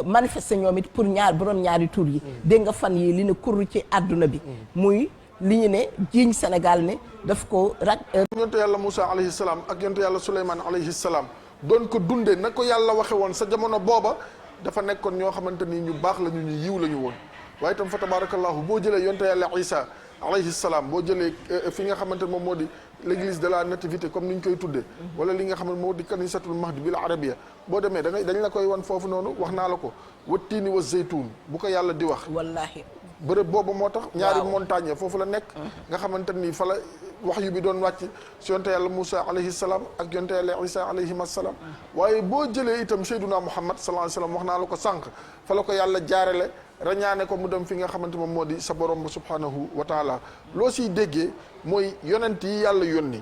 manifester ñoom it pour borom ñaari tur yi. dégg nga fan yi li ne kurru ci àdduna bi. muy li ñu ne jiiñ Sénégal ne daf ko rak. yonte yàlla Moussa alayhi salaam ak yonte yàlla Souleymane alayhi salaam doon ko dundee na ko yàlla waxe woon sa jamono booba dafa nekkoon ñoo xamante ni ñu baax la ñu yiw la ñu woon waaye itam fa tabarakallahu boo jëlee yonte yàlla Isa alayhi salaam boo jëlee fi nga xamante ne moom moo di l'église de la nativité comme ni ñu koy tuddee wala li nga xam ne moo di kanisatul mahdi bil arabia boo demee dañ la koy wan foofu noonu wax naa la ko wattiini wa zeytuun bu ko yàlla di wax wallaahi bërëb boobu moo tax ñaari montagne foofu la nekk nga xamante ni fa la wax yu bi doon wàcc si yonte yàlla Moussa alayhi salaam ak yonte yàlla Isa alayhim assalaam waaye boo jëlee itam Seyduna Muhammad sallallahu alayhi wasallam wax naa la ko sànq fa la ko yàlla jaarele rañaane ko mu dem fi nga xamante moom moo di sa borom ba subhanahu wa taala loo siy déggee mooy yonent yi yàlla yónni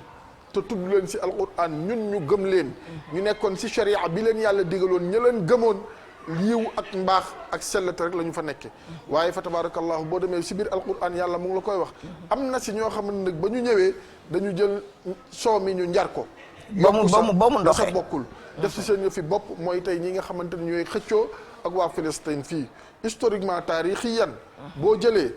te tudd leen si alquran ñun ñu gëm leen ñu nekkoon si sharia bi leen yàlla digaloon ña leen gëmoon yiw ak mbaax ak sellate rek la ñu fa nekke waaye fa tabarakallahu boo demee si biir alquran yàlla mu ngi la koy wax am na si ñoo xam ne nag ba ñu ñëwee dañu jël soow mi ñu njar ko ba mu ndoxee sa bokkul def si seen yëfi bopp mooy tey ñi nga xamante ne ñooy xëccoo ak waa Palestine fii historiquement taarixiyan boo jëlee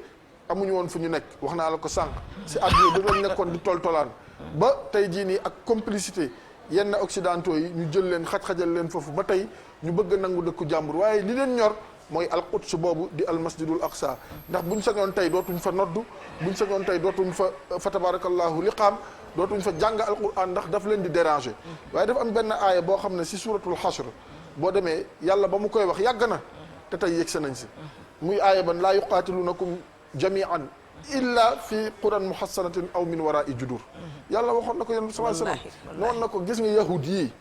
amuñu woon fu ñu nekk wax naa la ko sànq si àdduna bi lañ nekkoon di toltolaan ba tey jii nii ak complicité yenn occidentaux yi ñu jël leen xaj-xajal leen foofu ba tey ñu bëgg a nangu dëkku jàmbur waaye li leen ñor mooy alquds boobu di almasjidul aqsa ndax buñ sañoon tey dootuñ fa noddu buñ sañoon tey dootuñ fa tabarakallahu liqaam dootuñ fa jàng alquran ndax daf leen di déranger waaye dafa am benn aaya boo xam ne si suratul xashr boo demee yàlla ba mu koy wax yàgg na te tey yegg se nañ si muy aaya ban laa yuqaatilunakum jamian illa fi quran muhassanatin aw min warai judur yàlla waxoon na ko yonent bi sallallahu alayhi wasallam noonu na ko gis nga yahud yii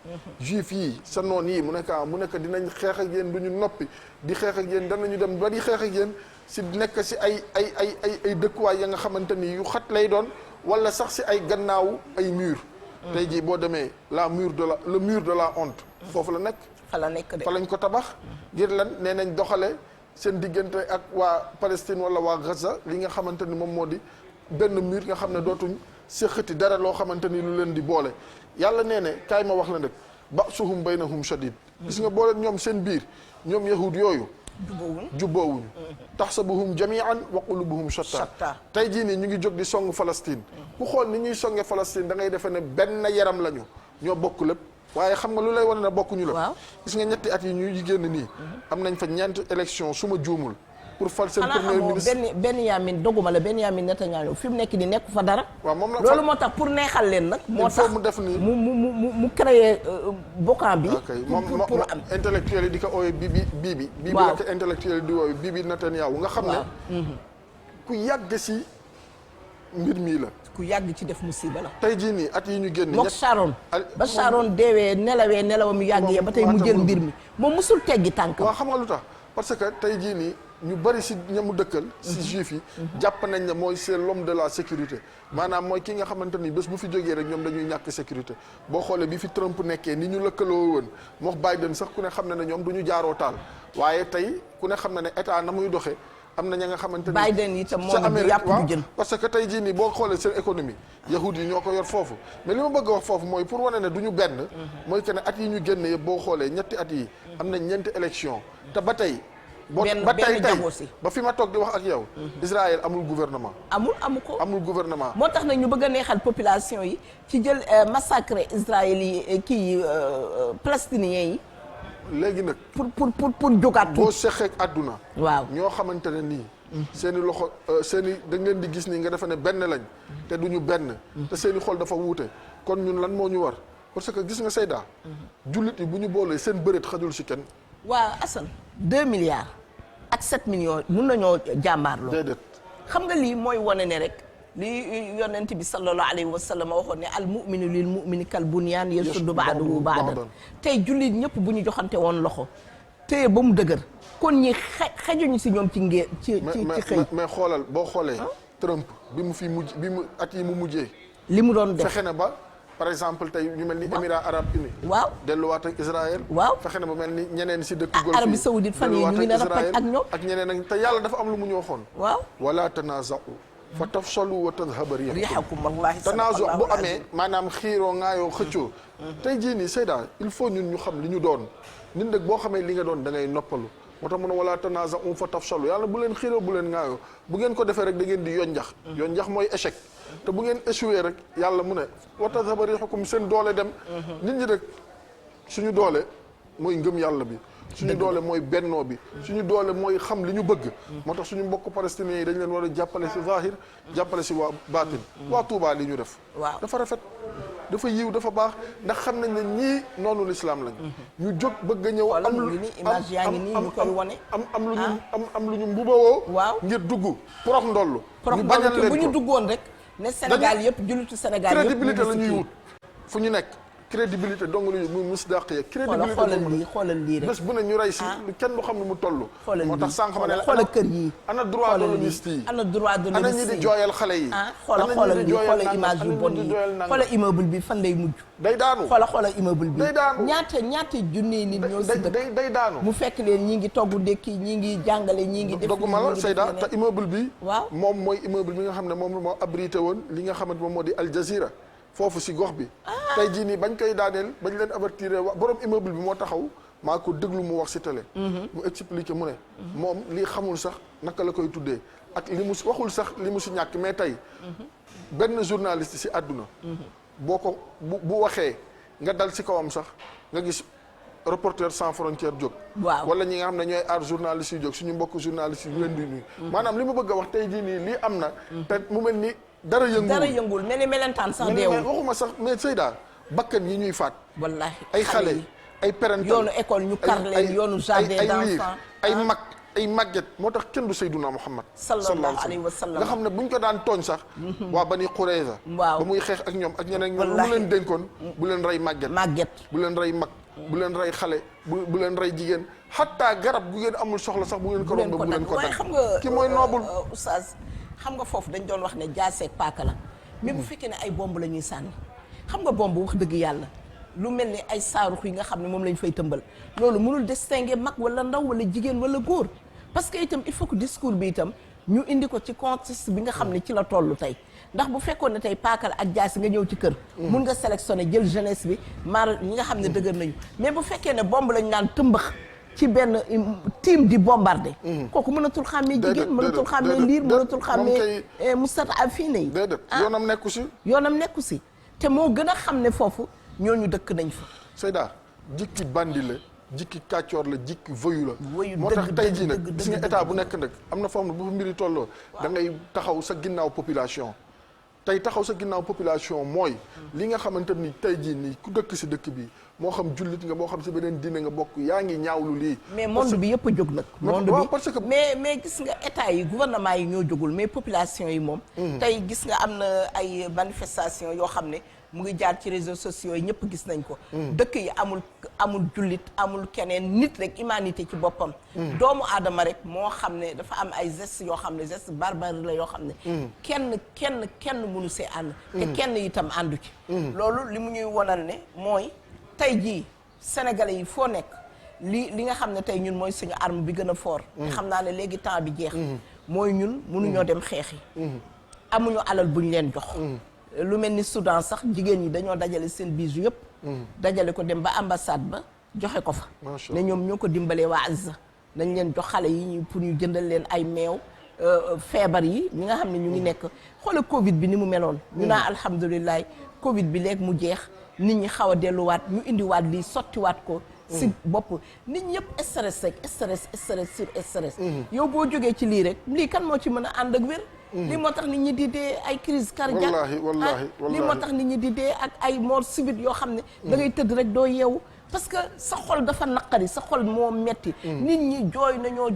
juif yii sa noon yii mu nekk dinañ xeex ak yéen du ñu noppi di xeex ak yéen danañu dem ba di xeex ak yéen si nekk si ay dëkkuwaay ya nga xamante ni yu xat lay doon wala sax si ay gannaaw ay mur tey jii boo demee le mur de la honte foofu la nekk fa la nekk de fa lañ ko tabax ngir lan nee nañ doxale seen diggante ak waa Palestine wala waa Gaza li nga xamante ni moom moo di benn mur nga xam ne dootuñ séqati dara loo xamante ni lu leen di boole yàlla nee ne kaay ma wax la nag ba'suhum baynahum shadid gis nga boole ñoom seen biir ñoom yahud yooyu jubboowuñu tahsabuhum jami'an wa qulubuhum shatta tey jii nii ñu ngi jóg di song Palestine ku xool ni ñuy songe Palestine da ngay defe ne benn yaram lañu ñoo bokk lépp waaye xam nga lu lay wane ne bokkuñu la gis nga ñetti at yi ñuy génn nii am nañ fa ñeenti élection su ma juumul pour fal seen premier ministre Benyamin doguma la Benyamin Netanyahu fi mu nekk ni nekk fa dara waaw moom la loolu moo tax pour neexal leen nag moo tax mu def ni mu créé bokkan bi moom am intellectuel yi di ko ooyee Bibi la ko intellectuel yi di ooyee Bibi Netanyahu nga xam ne ku yàgg si mbir mii la ku yàgg ci def musiba la tey jii nii at yi ñu génn mook Sharon ba Sharon deewee nelawam yàgg ya ba tey mu jël mbir mi moom musul teggi tànk waaw xam nga lu tax parce que tey jii nii ñu bari si ñamu dëkkal si juif yi jàpp nañ ne mooy c'est l'homme de la sécurité maanaam mooy ki nga xamante ni bés bu fi jógee rek ñoom dañuy ñàkk sécurité boo xoolee bi fi Trump nekkee ni ñu lëkkaloo woon mook Biden sax ku ne xam ne ne ñoom du ñu jaaroo taal waaye tey ku ne xam ne ne état na muy doxee am na ña nga xamante ni Biden itam moom du yàpp du jën parce que tey jii nii boo xoolee seen économie yahud yi ñoo ko yor foofu mais li ma bëgg a wax foofu mooy pour wane ne du ñu benn mooy que ne at yi ñu génn yëpp boo xoolee ñetti at yi am na ñeenti élection te ba tey ba tey ba fi ma toog di wax ak yow Israël amul gouvernement amul gouvernement moo tax nag ñu bëgg a neexal population yi ci jël massacre Israël yi kii palestiniens yi léegi nag pour jógaat boo seqeek àdduna waaw ñoo xamante ne nii seen i loxo seen i da ngeen di gis nii nga defe ne benn lañ te duñu benn te seen i xol dafa wuute kon ñun lan moo ñu war parce que gis nga Seyda jullit yi bu ñu boolee seen bëreet xajul si kenn waaw Assane 2 milliards ak 7 millions mun nañoo jàmmaarloo déedéet xam nga lii mooy wane ne rek li yonent bi sallallahu alayhi wa sallam waxoon ne al muminu lil mumini kal bunyaan yasuddu ba'duhu ba'dan tey jullit ñëpp bu ñu joxante woon loxo téye ba mu dëgër kon ñi xajuñu si ñoom ci ngee ci xëy mais xoolal boo xoolee Trump bi mu fi mujj bi mu at yi mu mujjee li mu doon def fexe na ba par exemple tey ñu mel ni Émirats arabes unis. waaw delluwaat ak Israël. waaw fexe na ba mel ni ñeneen si dëkk golfe yi. Arabie Saoudite fan yii ñu ngi nar a paj ak ñoom ak ñeneen ak te yàlla dafa am lu mu ñu waxoon. waaw wala tanaza'u fa tafshalu wa tadhhaba riihakum wallaahi tanaazu bu amee maanaam xiiroo ŋaayoo xëccoo. tey jii nii Seyda il faut ñun ñu xam li ñu doon nit nag boo xamee li nga doon da ngay noppalu moo tax mu ne wala tanaza'u fa tafshalu yàlla bu leen xiiroo bu leen ŋaayoo bu ngeen ko defee rek da ngeen di yonjax. yonjax mooy échec. te bu ngeen échoué rek yàlla mu ne wa tadhhaba riihukum seen doole dem. nit ñi rek suñu doole mooy ngëm yàlla bi. suñu doole mooy bennoo bi. suñu doole mooy xam li ñu bëgg. moo tax suñu mbokk palestiniens yi dañ leen war a jàppale si zahir jàppale si waa baatin. waa Touba li ñu def. waaw dafa rafet dafa yiw dafa baax ndax xam nañ ne ñii noonu lislaam lañ. ñu jóg bëgg a ñëw. am lu image yaa ngi nii ñu koy wane. am lu ñu mbubawoo. waaw ngir dugg porox ndollu. ñu bañal leen ko bu ñu duggoon rek. ne Sénégal yëpp jullitu Sénégal yëpp crédibilité la ñuy wut fu ñu nekk. crédibilité dong la ñu muy misdaqiya crédibilité xoolal lii rek bés bu ne ñu rey si kenn du xam ne mu toll. moo tax sànq ma ne la xoolal kër yi ana droit de l'hommiste yi ana droit de l'hommiste yi ana ñi di jooyal xale yi. xoolal lii xoolal image yu bon yi xoolal immeuble bi fan lay mujj. day daanu xoolal immeuble bi. day daanu ñaata junni nit ñoo si dëkk. day daanu mu fekk leen ñi ngi togg ndékki ñi ngi jàngale ñi ngi def. dogguma la Seyda te immeuble bi. waaw moom mooy immeuble bi nga xam ne moom moo abrité woon li nga xamante moom moo di Al Jazeera foofu si gox bi. tey jii nii bañ koy daaneel bañ leen avertir borom immeuble bi moo taxaw maa ko déglu mu wax si télé. mu expliqué mu ne. moom lii xamul sax naka la koy tuddee ak li mu si waxul sax li mu si ñàkk mais tey. benn journaliste si àdduna. boo ko bu waxee nga dal si kawam sax nga gis Reporters sans frontières jóg. waaw wala ñi nga xam ne ñooy aar journaliste yi jóg suñu mbokk journaliste yi ñu leen di nuyu. maanaam li ma bëgg a wax tey jii nii lii am na. te mu mel ni. dara yëngul mel ni melentaan sax deewul waxuma sax mais Seyda bakkan yi ñuy faat. wallaahi ay xale ay parental yoonu école ñu kar leen yoonu jardin d'enfants ay màgget moo tax kenn du Seyduna Muhammad sallallahu alayhi wa sallam nga xam ne buñ ko daan tooñ sax. waa Bani Qurayza. waaw ba muy xeex ak ñoom ak ñeneen ñoom mu leen dénkoon. bu leen rey màgget bu leen rey mag. bu leen rey xale bu leen rey jigéen xataa garab gu ngeen amul soxla sax bu ngeen ko romb bu leen ko dagg xam nga ki mooy noobul oustaz xam nga foofu dañ doon wax ne jaaseeg paaka la mais bu fekkee ne ay bomb la ñuy sànni xam nga bomb wax dëgg yàlla lu mel ni ay saarux yi nga xam ne moom lañ fay tëmbal loolu mënul distinguer mag wala ndaw wala jigéen wala góor parce que itam il faut que discours bi itam ñu indi ko ci contexte bi nga xam ne ci la toll tey ndax bu fekkoon ne tey paaka la ak jaasi nga ñëw ci kër mun nga sélectionner jël jeunesse bi maar ñi nga xam ne dëgër nañu mais bu fekkee ne bomb lañ naan tëmbax ci benn team di bombardé. kooku mënatul xàmmee jigéen mënatul xàmmee liir mënatul xàmmee mustad'afiina yi. déedéet yoonam nekku si. yoonam nekku si te moo gën a xam ne foofu ñooñu dëkk nañ fa. Seyda jikki bandi la jikki kàccoor la jikki voyu la. voyu moo tax tey jii nag gis nga état bu nekk nag am na foofu bu fa mbiri tolloo. da ngay taxaw sa ginnaaw population. tey taxaw sa ginnaaw population mooy. li nga xamante ni tey jii nii ku dëkk si dëkk bi. moo xam jullit nga moo xam si beneen diine nga bokk yaa ngi ñaawlu lii. mais monde bi yëpp a jóg nag. monde bi parce que mais gis nga état yi gouvernement yi ñoo jógul mais population yi moom. tey gis nga am na ay manifestation yoo xam ne mu ngi jaar ci réseaux sociaux yi ñëpp gis nañ ko. dëkk yi amul jullit amul keneen nit rek humanité ci boppam. doomu aadama rek moo xam ne dafa am ay gestes yoo xam ne gestes barbarie la yoo xam ne. kenn mënu see ànd. te kenn itam àndu ci. loolu li mu ñuy wonal ne mooy. tey jii sénégalais yi foo nekk li nga xam ne tey ñun mooy suñu arme bi gën a fort. te xam naa ne léegi temps bi jeex. mooy ñun mënuñoo dem xeexi. amuñu alal buñ leen jox. lu mel ni Soudan sax jigéen ñi dañoo dajale seen bijoux yëpp. dajale ko dem ba ambassade ba joxe ko fa. ne ñoom ñoo ko dimbalee waa Azza dañ leen jox xale yi pour ñu jëndal leen ay meew. feebar yi ñi nga xam ne ñu ngi nekk xoola Covid bi ni mu meloon. ñu naa alhamdulilah Covid bi léegi mu jeex. nit ñi xaw a delluwaat ñu indiwaat lii sottiwaat ko si bopp nit ñi yëpp stress rek stress sur stress yow boo jógee ci lii rek lii kan moo ci mën a ànd ak wér lii moo tax nit ñi di dee ay crise cardiaque wallaahi lii moo tax nit ñi di dee ak ay mort subite yoo xam ne da ngay tëdd rek doo yeewu parce que sa xol dafa naqari sa xol moo metti nit ñi jooy nañoo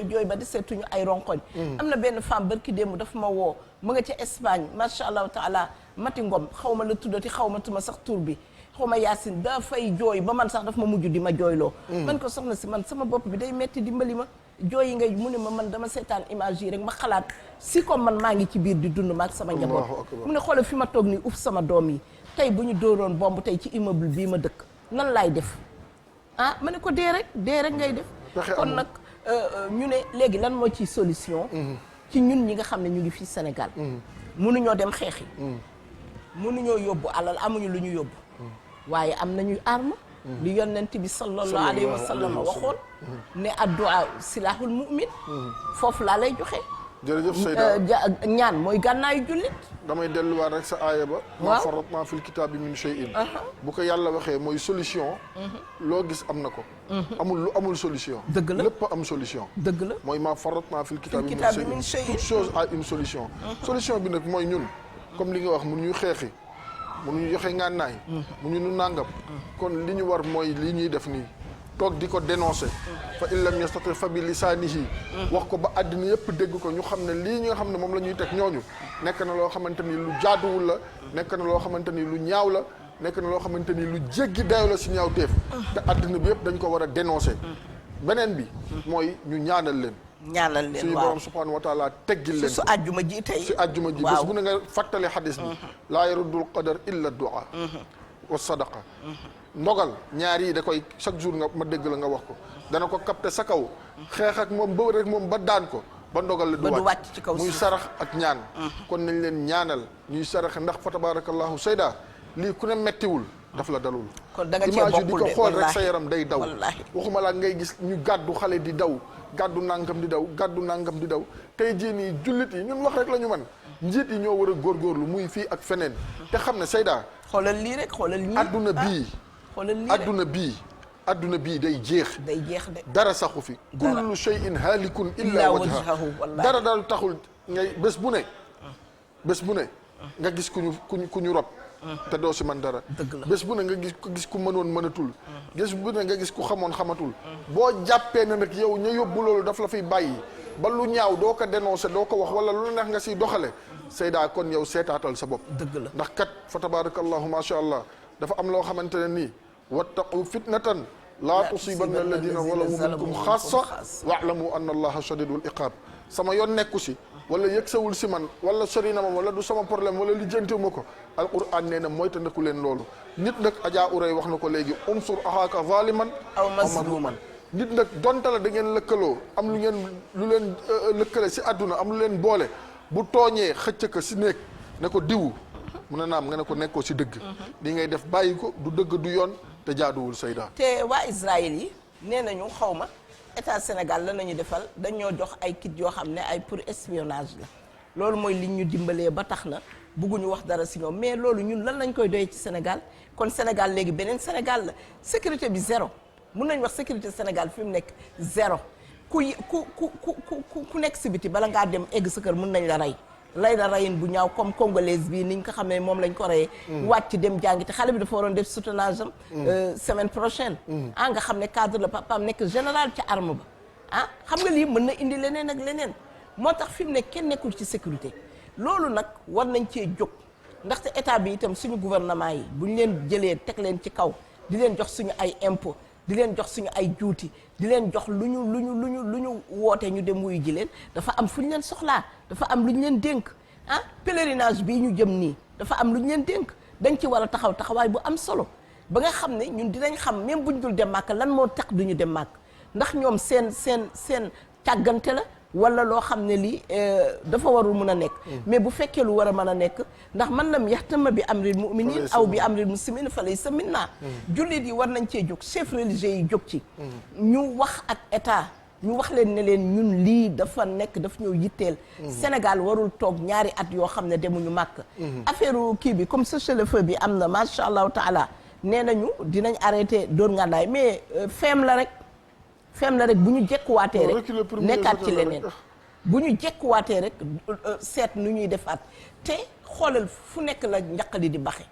jooy ba di seetuñu ay ronkoñ am na benn femme barki démb dafa ma woo mu nga ci Espagne macha allahu taala Mati Ngom xaw ma la tuddati xaw ma tuma sax tur bi xaw ma Yacine dafay jooy ba man sax daf ma mujj di ma jooyloo man ko soxna si man sama bopp bi day metti dimbali ma jooy yi ngay mu ne ma man dama seetaan image yi rek ma xalaat si comme man maa ngi ci biir di dund ma ak sama njaboot mu ne xoolal fi ma toog nii uf sama doom yi tey bu ñu dóoroon bomb tey ci immeuble bii ma dëkk nan laay def ah ma ne ko dee rek ngay def kon nag ñu ne léegi lan moo ci solution ci ñun ñi nga xam ne ñu ngi fii Sénégal mënuñoo dem xeexi mënuñoo yóbbu alal amuñu lu ñu yóbbu waaye am nañuy arme li yonent bi sallallahu alayhi wa sallam waxoon ne addu'a silahul mu'min foofu laa lay joxe jërëjëf Seyda ñaan mooy gànnaayu jullit damay delluwaat rek sa aaya ba ma faratna fil kitaabi min shay'in bu ko yàlla waxee mooy solution loo gis am na ko amul lu amul solution dëgg la lépp am solution dëgg la mooy ma faratna fil kitaabi min shay'in toute chose a une solution solution bi nag mooy ñun comme li nga wax mënuñu xeexi mënuñu joxe ngànnaay mënuñu nàngam kon li ñu war mooy li ñuy def nii toog di ko dénoncer fa in lam yastati fa bi lisaanihi wax ko ba àddina yëpp dégg ko ñu xam ne lii ñi nga xam ne moom la ñuy teg ñooñu nekk na loo xamante ni lu jaaduwul la nekk na loo xamante ni lu ñaaw la nekk na loo xamante ni lu jéggi dayo la si ñaaw teef te àddina bi yëpp dañ ko war a dénoncer beneen bi mooy ñu ñaanal leen suñu borom subhanahu wa taala teggil leen su àjjuma ji tey si àjjuma ji bés bu ne nga fàttale xadis bi laa yaruddul qadar illa du'a wa sadaqa ndogal ñaar yi da koy chaque jour nga ma dégg la nga wax ko dana ko capté sa kaw xeex ak moom ba rek moom ba daan ko ba ndogal la du wàcc ci kaw muy sarax ak ñaan kon nañ leen ñaanal ñuy saraxe ndax fa tabarakallahu Seyda lii ku ne mettiwul daf la dalul kon da nga cee image bokkul di ko de xool rek sa yaram day daw wallaahi waxuma laa ngay gis ñu gàddu xale di daw gàddu nangam di daw gàddu nangam di daw tey jii nii jullit yi ñun wax rek la ñu man njiit yi ñoo war a góorgóorlu muy fii ak feneen te xam ne Seyda xoolal lii rek xoolal ñii adduna bii xoolal lii adduna bii day jeex day jeex de dara saxu fi kullu shay'in halikun illa wajhahu dara daal taxul ngay bés bu ne nga gis ku ñu rob te doo si man dara bés bu ne nga gis ku mënoon mënatul bés bu ne nga gis ku xamoon xamatul boo jàppee na nag yow ña yóbbu loolu daf la fiy bàyyi ba lu ñaaw doo ko dénoncé doo ko wax wala lu neex nga siy doxale Seyda kon yow seetaatal sa bopp dëgg la ndax kat fa tabarakallahu ma sha allah dafa am loo xamante ne nii wattaqu fitnatan laa tusibanna alladina zalamu minkum xaassa wa'lamu anna allaha shadidul iqab sama yoon nekku si wala yëgsawul si man wala sori na ma wala du sama problème wala lijjantiw ma ko alquran nee na moytandiku leen loolu nit nag Adja Uray wax na ko léegi unsur axaaka zaliman aw mazluman nit nag donte la da ngeen lëkkaloo am lu leen lëkkale si àdduna am lu leen boole bu tooñee xëcc ko si néeg ne ko diw mu ne naam nga ne ko nekkoo si dëgg li ngay def bàyyi ko du dëgg du yoon te jaaduwul Seyda te waa Israël yi nee nañu xaw ma état Sénégal la nañu defal dañoo jox ay kit yoo xam ne ay pour espionnage la loolu mooy li ñu dimbalee ba tax na bugguñu wax dara si ñoom mais loolu ñun lan lañ koy doyee ci Sénégal kon Sénégal léegi beneen Sénégal la sécurité bi zéro mun nañ wax sécurité Sénégal fi mu nekk zéro ku nekk si biti bala ngaa dem egg sa kër mun nañ la rey rayin bu ñaaw comme congolaise bii niñ ko xamee moom lañ ko reyee wàcc dem jàngi te xale bi dafa waroon def soutenage am semaine prochaine nga xam ne cadre la papaam nekk général ca arme ba xam nga lii mën na indi leneen ak leneen moo tax fi mu ne kenn nekkul ci sécurité loolu nag war nañ cee jóg ndaxte état bi itam suñu gouvernement yi bu ñu leen jëlee teg leen ci kaw di leen jox suñu ay impôt di leen jox suñu ay juuti di leen jox lu ñu woote ñu dem wuyu ji leen dafa am fu ñu leen soxlaa dafa am lu ñu leen dénk pèlerinage bii ñu jëm nii dafa am lu ñu leen dénk dañ ci war a taxawaay bu am solo ba nga xam ne ñun dinañ xam même buñ dul dem màkk lan moo tax duñu dem màkk ndax ñoom seen càggante la wala loo xam ne lii dafa warul mën a nekk mais bu fekkee lu war a mën a nekk ndax man lam yaxtama bi amril muminin aw bi amril muslimin fa laysa minna jullit yi war nañ cee jóg chef religieux yi jóg ci ñu wax ak état ñu wax leen ne leen ñun lii dafa nekk daf ñëw yitteel Sénégal warul toog ñaari at yoo xam ne demuñu màkk affaire kii bi comme cessez-le-feu bi am na macha allahu taala nee nañu dinañ arrêté dóor ngànnaay mais feem la rek bu ñu jekkuwaatee rek nekkaat ci leneen bu ñu jekkuwaatee rek seet nu ñuy defaat te xoolal fu nekk la njaqali di baxe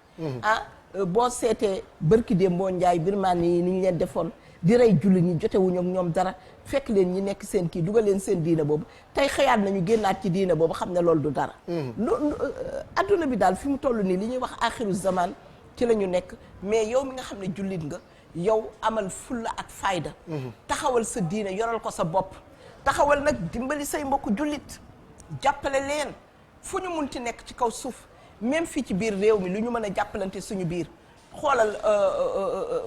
boo seetee bërki dee mboo njaay birmaan yi ni ñu leen defoon di rey julli ñi jotewuñu ak ñoom dara fekk leen ñi nekk seen kii dugal leen seen diina boobu tey xëyaat nañu génnaat ci diina boobu xam ne loolu du dara adduna bi daal fi mu toll nii li ñuy wax axiru zaman ci la ñu nekk mais yow mi nga xam ne jullit nga yow amal fulla ak fayda taxawal sa diine yoral ko sa bopp taxawal nag dimbali say mbokku jullit jàppale leen fu ñu munti nekk ci kaw suuf même fii ci biir réew mi lu ñu mën a jàppalante suñu biir xoolal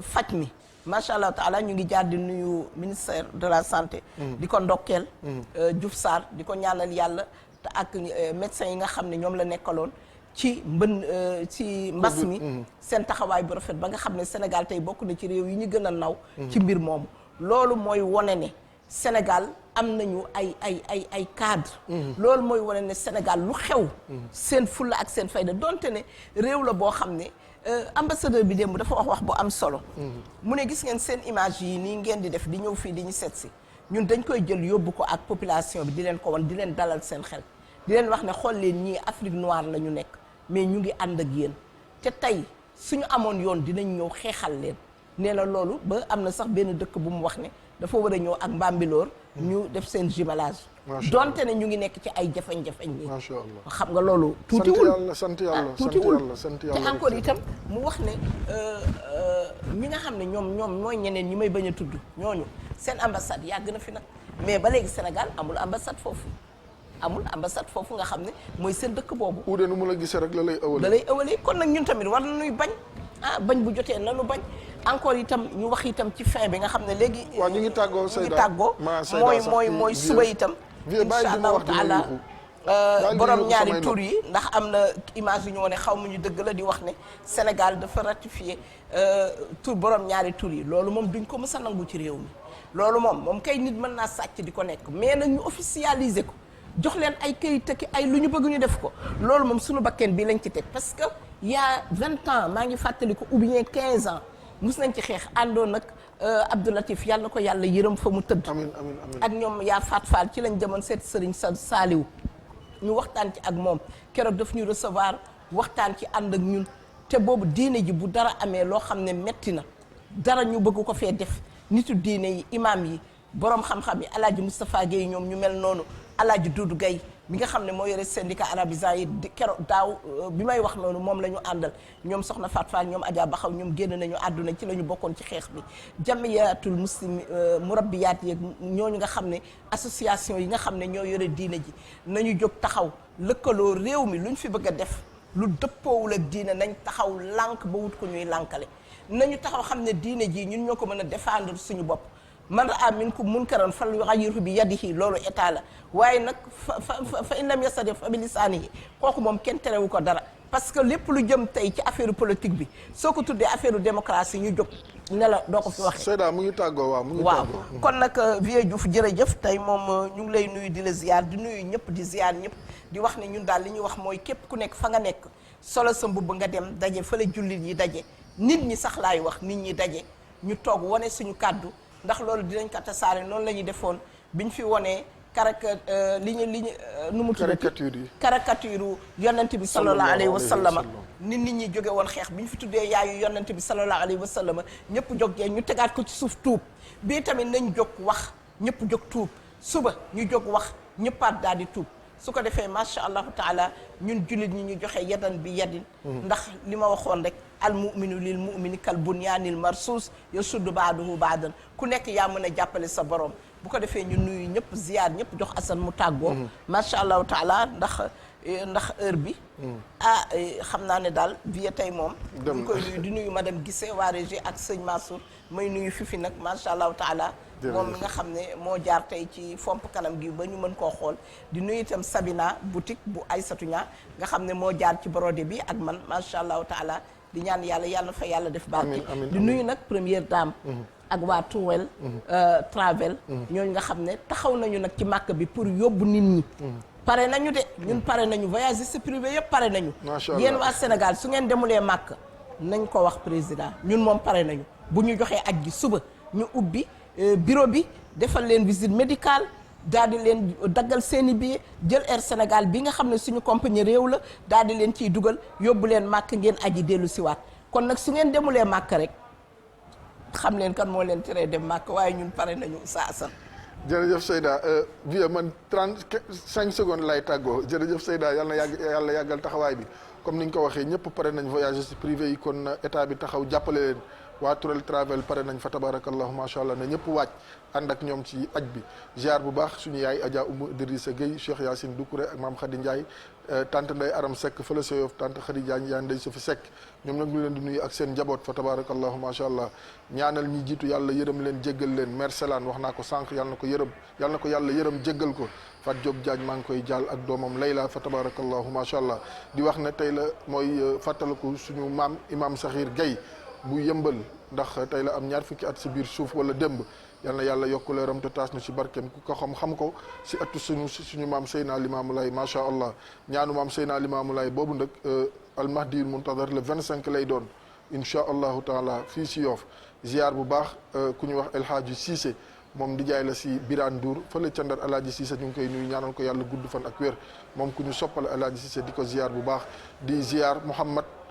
faj mi macha allah taala ñu ngi jaar di nuyu ministère de la santé. di ko ndokkeel. Diouf Sarr di ko ñaanal yàlla te ak médecins yi nga xam ne ñoom la nekkaloon ci ci mbas mi. seen taxawaay bu rafet ba nga xam ne Sénégal tey bokk na ci réew yi ñu gën a naw. ci mbir moomu loolu mooy wone ne Sénégal am nañu ay cadre loolu mooy wane ne Sénégal lu xew. seen fulla ak seen fayda donte ne réew la boo xam ne. ambassadeur bi démb dafa wax bu am solo. mu ne gis ngeen seen image yi nii ngeen di def di ñëw fii di ñu seet si ñun dañ koy jël yóbbu ko ak population bi di leen ko wan di leen dalal seen xel di leen wax ne xool leen ñii Afrique noire la ñu nekk mais ñu ngi ànd ak yéen te tey suñu amoon yoon dinañ ñëw xeexal leen nee na loolu ba am na sax benn dëkk bu mu wax ne dafa war a ñëw ak Mbambilor ñu def seen jumelage. donte ne ñu ngi nekk ci ay jafeñ-jafeñ nii. macha allah xam nga loolu. tuutiwul sant yàlla tuutiwul sant yàlla te encore itam mu wax ne ñi nga xam ne ñoom mooy ñeneen ñi may bañ a tudd ñooñu seen ambassade yàgg na fi nag mais ba léegi Sénégal amul ambassade foofu nga xam ne mooy seen dëkk boobu. uude nu mu la gisee rek la lay ëwalee. kon nag ñun tamit war nañuy bañ bañ bu jotee nanu bañ. encore itam ñu wax itam ci fin bi nga xam ne léegi. waaw ñu ngi tàggoo Seyda mooy suba itam. incha allahu taala borom ñaari tur yi ndax am na image yu ñu wane xaw ma ñu dëgg la di wax ne Sénégal dafa ratifié tur borom ñaari tur yi loolu moom duñ ko mës a nangu ci réew mi. loolu moom kay nit mën naa sàcc di ko nekk mais nag ñu officialiser ko jox leen ay këyit ak ay lu ñu bëgg ñu def ko loolu moom suñu bakkeen bi lañ ci teg parce que il y a 20 ans maa ngi fàttali ko ou bien 15 ans. mus nañ ci xeex àndoon nag Abdoulatif yàlla na ko yàlla yërëm fa mu tëdd. amiin ak ñoom yaa Faat Fall ci lañ demoon seet Serigne Saaliw ñu waxtaan ci ak moom keroog daf ñu recevoir waxtaan ci ànd ak ñun te boobu diine ji bu dara amee loo xam ne metti na dara ñu bëgg ko fee def nitu diine yi imam yi borom xam-xam yi alaaji Moustapha Guèye ñoom ñu mel noonu alaaji Doudou Guèye mi nga xam ne moo yore syndicat arabisant yi keroog daaw bi may wax noonu moom la ñu àndal ñoom soxna Faat Fall ñoom Adja Baxaw ñoom génn nañu àdduna ci la ñu bokkoon ci xeex bi jamiyatul muslim murabbiyaat yeeg ñooñu nga xam ne association yi nga xam ne ñoo yore diine ji nañu jóg taxaw lëkkaloo réew mi lu ñu fi bëgg a def lu dëppoowul ak diine nañ taxaw lànk ba wut ko ñuy lànkale nañu taxaw xam ne diine ji ñun ñoo ko mën a défendre suñu bopp man raa minkum munkaran falyughayyirhu bi yadihi loolu état la waaye nag fa in lam yastati' fa bi lisaanihi kooku moom kenn terewu ko dara parce que lépp lu jëm tey ci affaire politique bi soo ko tuddee affaire démocratie ñu jóg ne la doo ko fi waxee. Seyda mu ngi tàggoo waaw mu ngi tàggoo. kon nag Vieux Diouf jërëjëf tey moom ñu ngi lay nuyu di la ziar di nuyu ñëpp di ziar ñëpp di wax ne ñun daal li ñuy wax mooy képp ku nekk fa nga nekk solo sa mbubb nga dem daje fële jullit yi daje nit ñi sax laay wax nit ñi daje ñu toog wane suñu kàddu ndax loolu dinañ ko tasaare noonu la ñuy defoon biñ fi wonee li ñu nu mu tudd caricature yonent bi sallallahu alayhi wa sallama nit ñi jóge woon xeex bi ñu fi tuddee yaayu yonent bi sallallahu alayhi wa sallama ñëpp jóg jee ñu tegaat ko ci suuf tuub bii tamit nañ jóg wax ñëpp jóg tuub suba ñu jóg wax ñëppaat daal di tuub su ko defee macha allahu taala ñun jullit ñi ñu joxe yadan bi yadin ndax li ma waxoon rek al muminu lil mumini kal bunyaanil marsuus yasuddu baaduhu baadan ku nekk yaa mën a jàppale sa borom bu ko defee ñu nuyu ñëpp ziyaar ñëpp jox Assane mu tàggoo macha allahu taala ndax heure bi xam naa ne daal vie tey moom ñu ngi koy nuyu di nuyu madame Guissé waa régie ak sëñ Mansour may nuyu fifi nag macha allahu taala moom mi nga xam ne moo jaar tey ci fomp kanam gi ba ñu mën koo xool di nuyu itam Sabina boutique bu Aïssatou Nia nga xam ne moo jaar ci brodé bi ak man macha allahu taala di ñaan yàlla fa yàlla def barke di nuyu nag première dame ak waa Touwel Travel ñooñu nga xam ne taxaw nañu nag ci màkk bi pour yóbbu nit ñi pare nañu de ñun pare nañu voyagiste privé yëpp pare nañu yéen waa Sénégal su ngeen demulee màkk nañ ko wax président ñun moom pare nañu bu ñu joxee aj gi suba ñu ubbi bureau bi defal leen visite médicale daal di leen daggal seeni billet jël Air Sénégal bi nga xam ne suñu compagnie réew la daal di leen ciy dugal yóbbu leen màkk ngeen aji dellu siwaat kon nag su ngeen demulee màkk rek xam leen kan moo leen teree dem màkk waaye ñun pare nañu sa asan jërëjëf Seyda vie man 35 secondes lay tàggoo jërëjëf Seyda yàlla yàggal taxawaay bi comme ni ñu ko waxee ñëpp pare nañ voyageurs privés yi kon état bi taxaw jàppale leen waa Tourel Travel pare nañ fa tabarakallahu macha allah ne ñëpp waaj ànd ak ñoom ci aj bi ziar bu baax suñu yaay Adja Oumou Idrissa Gueye Cheikh Yacine Doucouré ak maam Khady Ndiaye tante Ndeye Aram Seck fële sa Yoff tante Khady Diagne yaa Ndeye Sofi Seck ñoom nag ñu leen di nuyu ak seen njaboot fa tabarakallahu macha allah ñaanal ñi jiitu yàlla yërëm leen jéggal leen mère Selane wax naa ko sànq yàlla na ko yërëm yàlla na ko yàlla yërëm jéggal ko Fat Diop Diagne maa ngi koy jaal ak doomam Layla fa tabarakallahu macha allah di wax ne tey la mooy fàttaliku suñu maam imam Sakhir Gueye bu yëmbal ndax tey la am ñaar fukki at si biir suuf wala démb yal na yàlla yokk leeram te taas na si barkeem ku ko xam ko si ëttu suñu maam Seydina Limaamu Laay macha allah ñaanu maam Seydina Limaamu Laay boobu nag almahdiyul muntadar le 25 lay doon incha allahu taala fii si Yoff ziar bu baax ku ñu wax El Hadji Cissé moom di jaay la si Birane Ndour fële ca Ndar El Hadji Cissé ñu ngi koy nuyu ñaanal ko yàlla gudd fan ak wér moom ku ñu soppal El Hadji Cissé di ko ziar bu baax di ziar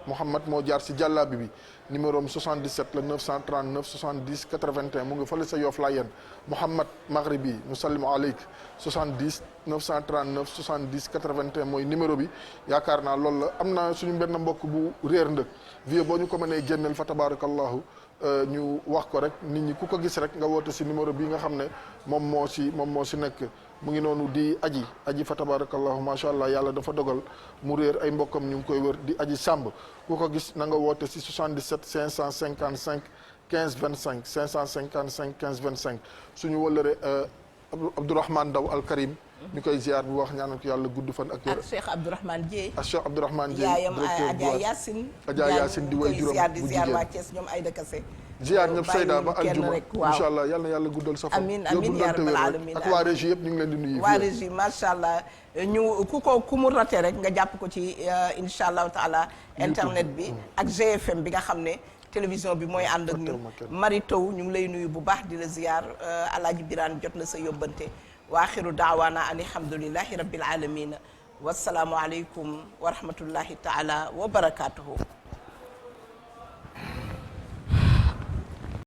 Mouhamad moo jaar si jàllaabi bi numéro am 77 la 939 70 81 mu ngi fële sa Yoff Layeen Mouhamad Maghribi nu sallimu aleyk 70 939 70 81 mooy numéro bi yaakaar naa loolu la am na suñu benn mbokk bu réer ndëkk vie boo ñu ko mënee génneel fa tabarakallahu ñu wax ko rek nit ñi ku ko gis rek nga woote si numéro bi nga xam ne moom moo si nekk mu ngi noonu di aji fa tabarakallahu macha allah yàlla dafa dogal mu réer ay mbokkam ñu ngi koy wër di aji sàmb ku ko gis na nga woote si 77 555 15 25 555 15 25 suñu wëllëre Abdourahmane Ndaw Al Karim ñu koy ziar bu wax ñaanal ko yàlla gudd fan ak wér ak Cheikh Abdourahmane Dieye ak Cheikh Abdourahmane Dieye yaayam Adja Yacine di way juróom di bu ziar jigéen waa Thiès ñoom ay dëkkase ziar ñëpp Seyda ba aljuma waaw incha allah yal na yàlla guddal sa fan amiin amiin yaa rabbal alamin ak waa régie yëpp ñu ngi leen di nuyu waa régie macha allah ñu ku mu raté rek nga jàpp ko ci incha allahu taala internet bi ak GFM bi nga xam ne télévision bi mooy ànd ak ñun Mari Taw ñu ngi lay nuyu bu baax di la ziar Alaaji Birane jot na sa yóbbante wa axiru daawaana an alhamdulillahi rabbil alamin wassalaamu aleykum wa rahmatullahi taala wa barakatuhu